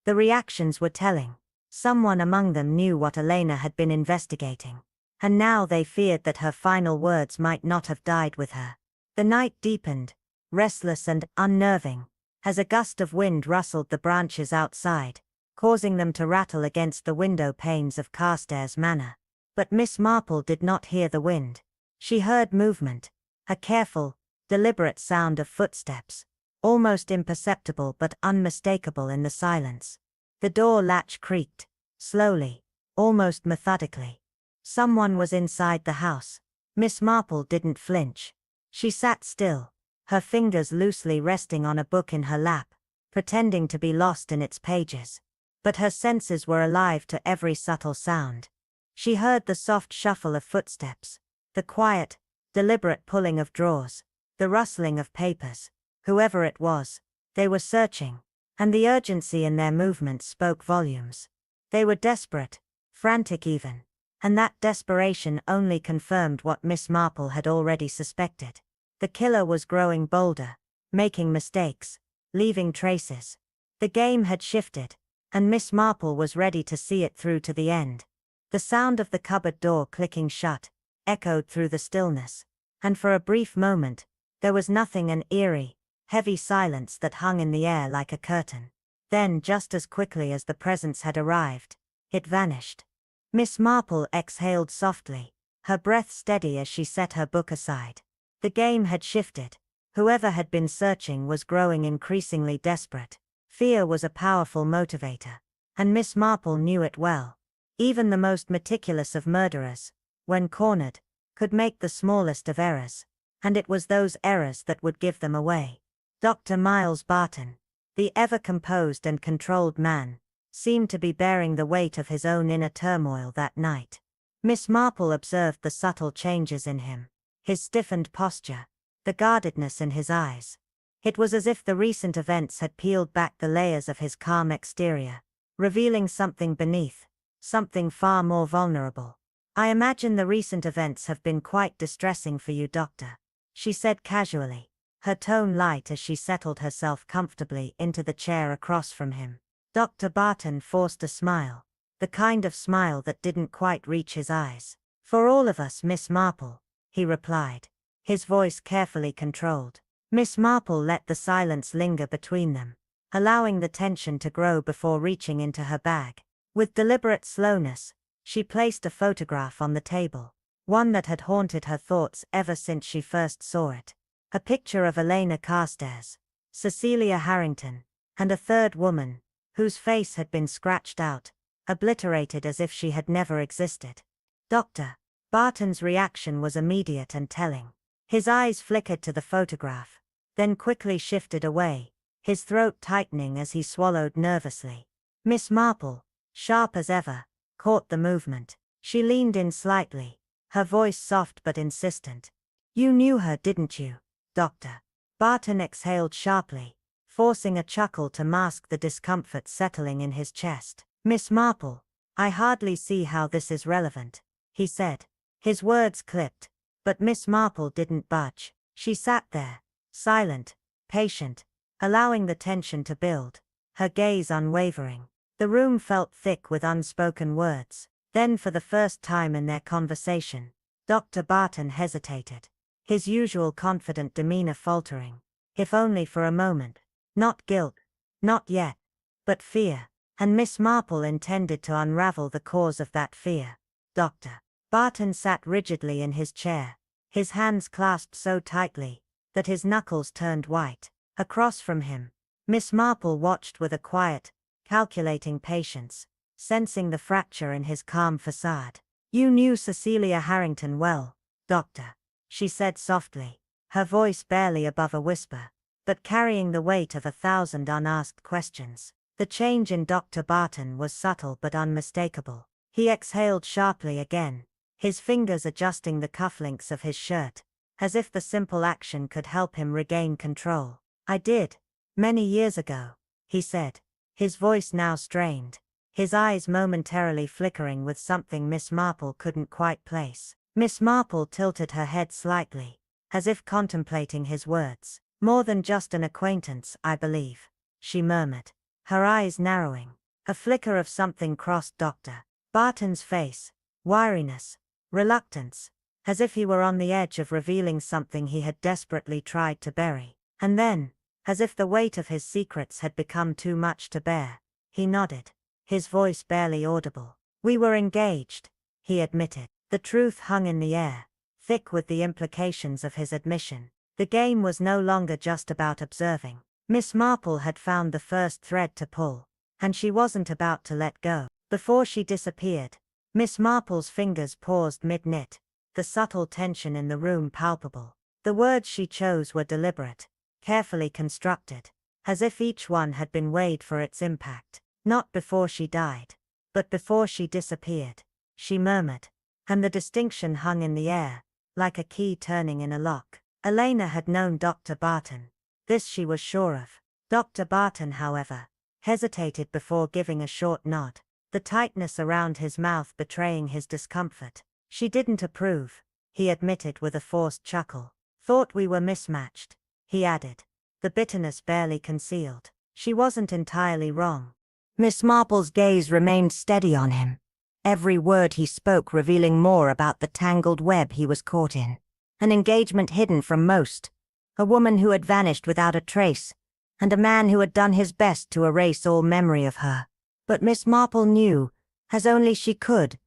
A: The reactions were telling. Someone among them knew what Elena had been investigating, and now they feared that her final words might not have died with her. The night deepened, restless and unnerving, as a gust of wind rustled the branches outside, causing them to rattle against the window panes of Carstairs Manor. But Miss Marple did not hear the wind. She heard movement, a careful, deliberate sound of footsteps, almost imperceptible but unmistakable in the silence. The door latch creaked, slowly, almost methodically. Someone was inside the house. Miss Marple didn't flinch. She sat still, her fingers loosely resting on a book in her lap, pretending to be lost in its pages. But her senses were alive to every subtle sound. She heard the soft shuffle of footsteps, the quiet, deliberate pulling of drawers, the rustling of papers. Whoever it was, they were searching, and the urgency in their movements spoke volumes. They were desperate, frantic even, and that desperation only confirmed what Miss Marple had already suspected. The killer was growing bolder, making mistakes, leaving traces. The game had shifted, and Miss Marple was ready to see it through to the end. The sound of the cupboard door clicking shut echoed through the stillness, and for a brief moment, there was nothing, an eerie, heavy silence that hung in the air like a curtain. Then, just as quickly as the presence had arrived, it vanished. Miss Marple exhaled softly, her breath steady as she set her book aside. The game had shifted. Whoever had been searching was growing increasingly desperate. Fear was a powerful motivator, and Miss Marple knew it well. Even the most meticulous of murderers, when cornered, could make the smallest of errors, and it was those errors that would give them away. Dr. Miles Barton, the ever-composed and controlled man, seemed to be bearing the weight of his own inner turmoil that night. Miss Marple observed the subtle changes in him, his stiffened posture, the guardedness in his eyes. It was as if the recent events had peeled back the layers of his calm exterior, revealing something beneath, something far more vulnerable. "I imagine the recent events have been quite distressing for you, Doctor," she said casually, her tone light as she settled herself comfortably into the chair across from him. Dr. Barton forced a smile, the kind of smile that didn't quite reach his eyes. "For all of us, Miss Marple," he replied, his voice carefully controlled. Miss Marple let the silence linger between them, allowing the tension to grow before reaching into her bag. With deliberate slowness, she placed a photograph on the table, one that had haunted her thoughts ever since she first saw it. A picture of Elena Carstairs, Cecilia Harrington, and a third woman, whose face had been scratched out, obliterated as if she had never existed. Dr. Barton's reaction was immediate and telling. His eyes flickered to the photograph, then quickly shifted away, his throat tightening as he swallowed nervously. Miss Marple, sharp as ever, caught the movement. She leaned in slightly, her voice soft but insistent. "You knew her, didn't you, Doctor?" Barton exhaled sharply, forcing a chuckle to mask the discomfort settling in his chest. "Miss Marple, I hardly see how this is relevant," he said. His words clipped, but Miss Marple didn't budge. She sat there, silent, patient, allowing the tension to build, her gaze unwavering. The room felt thick with unspoken words. Then, for the first time in their conversation, Dr. Barton hesitated, his usual confident demeanor faltering. If only for a moment, Not guilt. Not yet. But fear. And Miss Marple intended to unravel the cause of that fear. Dr. Barton sat rigidly in his chair, his hands clasped so tightly that his knuckles turned white. Across from him, Miss Marple watched with a quiet, calculating patience, sensing the fracture in his calm facade. "You knew Cecilia Harrington well, Doctor," she said softly, her voice barely above a whisper, but carrying the weight of 1,000 unasked questions. The change in Dr. Barton was subtle but unmistakable. He exhaled sharply again, his fingers adjusting the cufflinks of his shirt, as if the simple action could help him regain control. "I did. Many years ago," he said, his voice now strained, his eyes momentarily flickering with something Miss Marple couldn't quite place. Miss Marple tilted her head slightly, as if contemplating his words. "More than just an acquaintance, I believe," she murmured, her eyes narrowing. A flicker of something crossed Dr. Barton's face, weariness, reluctance, as if he were on the edge of revealing something he had desperately tried to bury. And then, as if the weight of his secrets had become too much to bear, he nodded, his voice barely audible. "We were engaged," he admitted. The truth hung in the air, thick with the implications of his admission. The game was no longer just about observing. Miss Marple had found the first thread to pull, and she wasn't about to let go. Before she disappeared, Miss Marple's fingers paused mid-knit, the subtle tension in the room palpable. The words she chose were deliberate, carefully constructed, as if each one had been weighed for its impact. "Not before she died, but before she disappeared," she murmured, and the distinction hung in the air, like a key turning in a lock. Elena had known Dr. Barton. This she was sure of. Dr. Barton, however, hesitated before giving a short nod, the tightness around his mouth betraying his discomfort. "She didn't approve," he admitted with a forced chuckle. "Thought we were mismatched," he added, the bitterness barely concealed. She wasn't entirely wrong. Miss Marple's gaze remained steady on him, every word he spoke revealing more about the tangled web he was caught in. An engagement hidden from most, a woman who had vanished without a trace, and a man who had done his best to erase all memory of her. But Miss Marple knew, as only she could,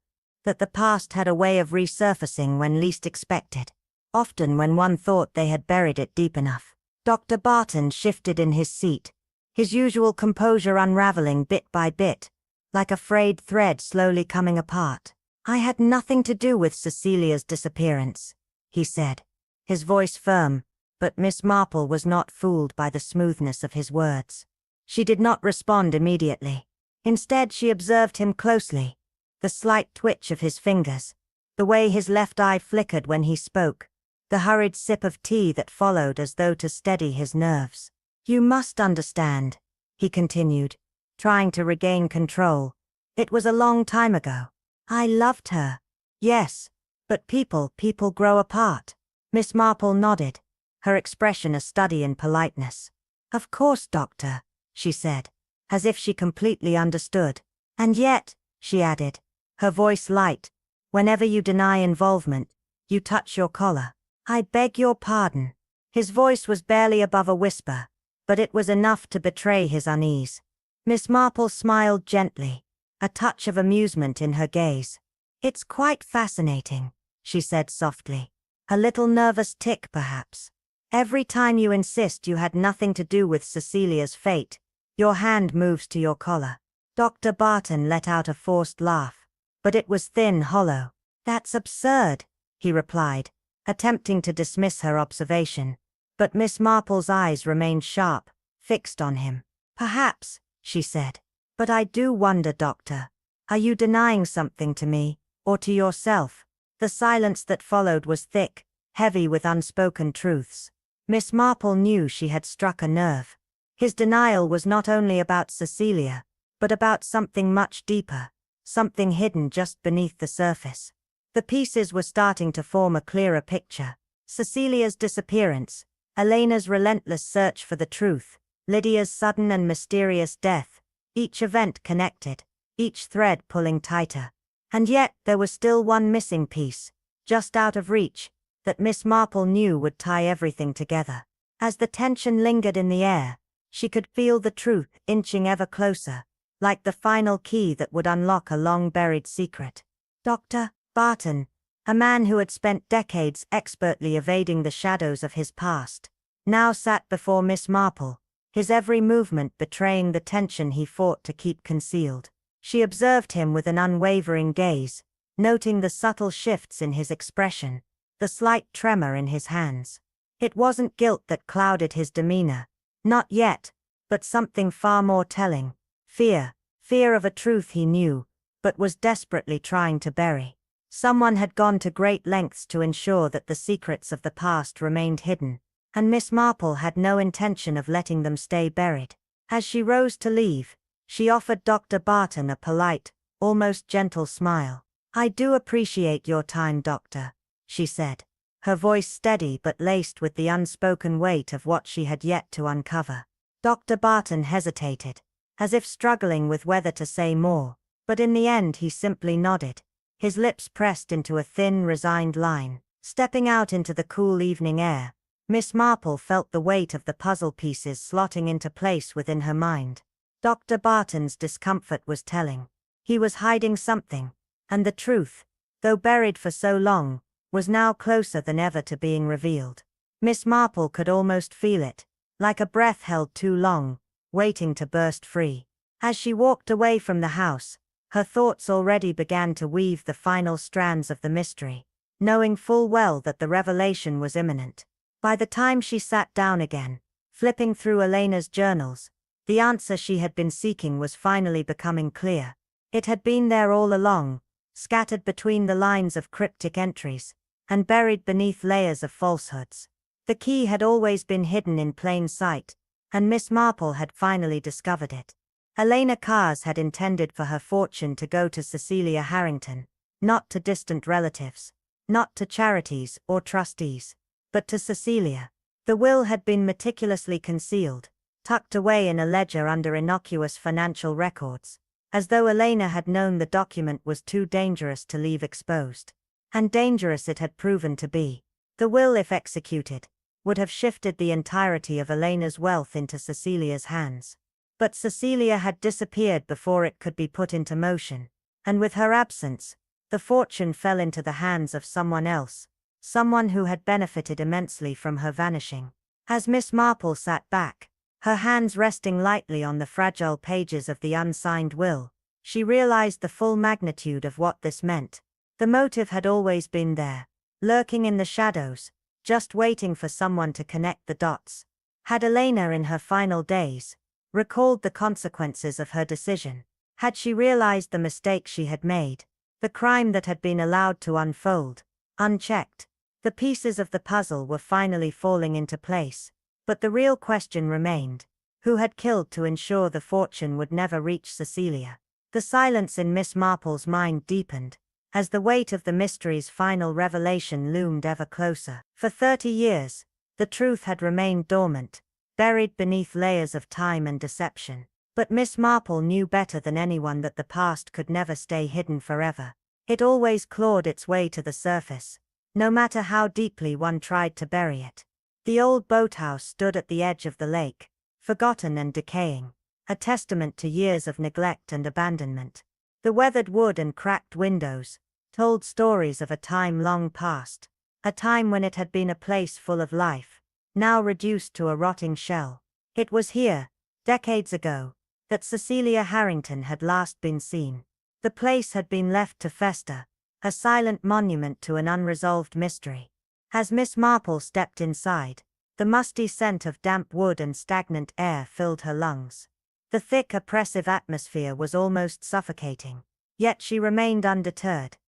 A: that the past had a way of resurfacing when least expected, often when one thought they had buried it deep enough. Dr. Barton shifted in his seat, his usual composure unraveling bit by bit, like a frayed thread slowly coming apart. "I had nothing to do with Cecilia's disappearance," he said, his voice firm, but Miss Marple was not fooled by the smoothness of his words. She did not respond immediately. Instead she observed him closely, the slight twitch of his fingers, the way his left eye flickered when he spoke, the hurried sip of tea that followed as though to steady his nerves. "You must understand," he continued, trying to regain control. "It was a long time ago. I loved her. Yes, but people grow apart." Miss Marple nodded, her expression a study in politeness. "Of course, Doctor," she said, as if she completely understood. "And yet," she added, her voice light, "whenever you deny involvement, you touch your collar. I beg your pardon." His voice was barely above a whisper, but it was enough to betray his unease. Miss Marple smiled gently, a touch of amusement in her gaze. "It's quite fascinating," she said softly. "A little nervous tick, perhaps. Every time you insist you had nothing to do with Cecilia's fate, your hand moves to your collar." Dr. Barton let out a forced laugh, but it was thin, hollow. "That's absurd," he replied, attempting to dismiss her observation. But Miss Marple's eyes remained sharp, fixed on him. "Perhaps," she said. "But I do wonder, Doctor, are you denying something to me, or to yourself?" The silence that followed was thick, heavy with unspoken truths. Miss Marple knew she had struck a nerve. His denial was not only about Cecilia, but about something much deeper, something hidden just beneath the surface. The pieces were starting to form a clearer picture. Cecilia's disappearance, Elena's relentless search for the truth, Lydia's sudden and mysterious death, each event connected, each thread pulling tighter. And yet there was still one missing piece, just out of reach, that Miss Marple knew would tie everything together. As the tension lingered in the air, She could feel the truth inching ever closer, like the final key that would unlock a long-buried secret. Dr. Barton, a man who had spent decades expertly evading the shadows of his past, now sat before Miss Marple, his every movement betraying the tension he fought to keep concealed. She observed him with an unwavering gaze, noting the subtle shifts in his expression, the slight tremor in his hands. It wasn't guilt that clouded his demeanor, not yet, but something far more telling. Fear of a truth he knew, but was desperately trying to bury. Someone had gone to great lengths to ensure that the secrets of the past remained hidden, and Miss Marple had no intention of letting them stay buried. As she rose to leave, she offered Dr. Barton a polite, almost gentle smile. "I do appreciate your time, Doctor," she said, her voice steady but laced with the unspoken weight of what she had yet to uncover. Dr. Barton hesitated, as if struggling with whether to say more, but in the end he simply nodded, his lips pressed into a thin, resigned line. Stepping out into the cool evening air, Miss Marple felt the weight of the puzzle pieces slotting into place within her mind. Dr. Barton's discomfort was telling. He was hiding something, and the truth, though buried for so long, was now closer than ever to being revealed. Miss Marple could almost feel it, like a breath held too long, waiting to burst free. As she walked away from the house, her thoughts already began to weave the final strands of the mystery, knowing full well that the revelation was imminent. By the time she sat down again, flipping through Elena's journals, the answer she had been seeking was finally becoming clear. It had been there all along, scattered between the lines of cryptic entries, and buried beneath layers of falsehoods. The key had always been hidden in plain sight, and Miss Marple had finally discovered it. Elena Carrs had intended for her fortune to go to Cecilia Harrington, not to distant relatives, not to charities or trustees, but to Cecilia. The will had been meticulously concealed, tucked away in a ledger under innocuous financial records, as though Elena had known the document was too dangerous to leave exposed. And dangerous it had proven to be. The will, if executed, would have shifted the entirety of Elena's wealth into Cecilia's hands. But Cecilia had disappeared before it could be put into motion, and with her absence, the fortune fell into the hands of someone else, someone who had benefited immensely from her vanishing. As Miss Marple sat back, her hands resting lightly on the fragile pages of the unsigned will, she realized the full magnitude of what this meant. The motive had always been there, lurking in the shadows, just waiting for someone to connect the dots. Had Elena, in her final days, recalled the consequences of her decision? Had she realized the mistake she had made, the crime that had been allowed to unfold, unchecked? The pieces of the puzzle were finally falling into place, but the real question remained: who had killed to ensure the fortune would never reach Cecilia? The silence in Miss Marple's mind deepened, as the weight of the mystery's final revelation loomed ever closer. For 30 years, the truth had remained dormant, buried beneath layers of time and deception. But Miss Marple knew better than anyone that the past could never stay hidden forever. It always clawed its way to the surface, no matter how deeply one tried to bury it. The old boathouse stood at the edge of the lake, forgotten and decaying, a testament to years of neglect and abandonment. The weathered wood and cracked windows told stories of a time long past, a time when it had been a place full of life, now reduced to a rotting shell. It was here, decades ago, that Cecilia Harrington had last been seen. The place had been left to fester, a silent monument to an unresolved mystery. As Miss Marple stepped inside, the musty scent of damp wood and stagnant air filled her lungs. The thick, oppressive atmosphere was almost suffocating. Yet she remained undeterred.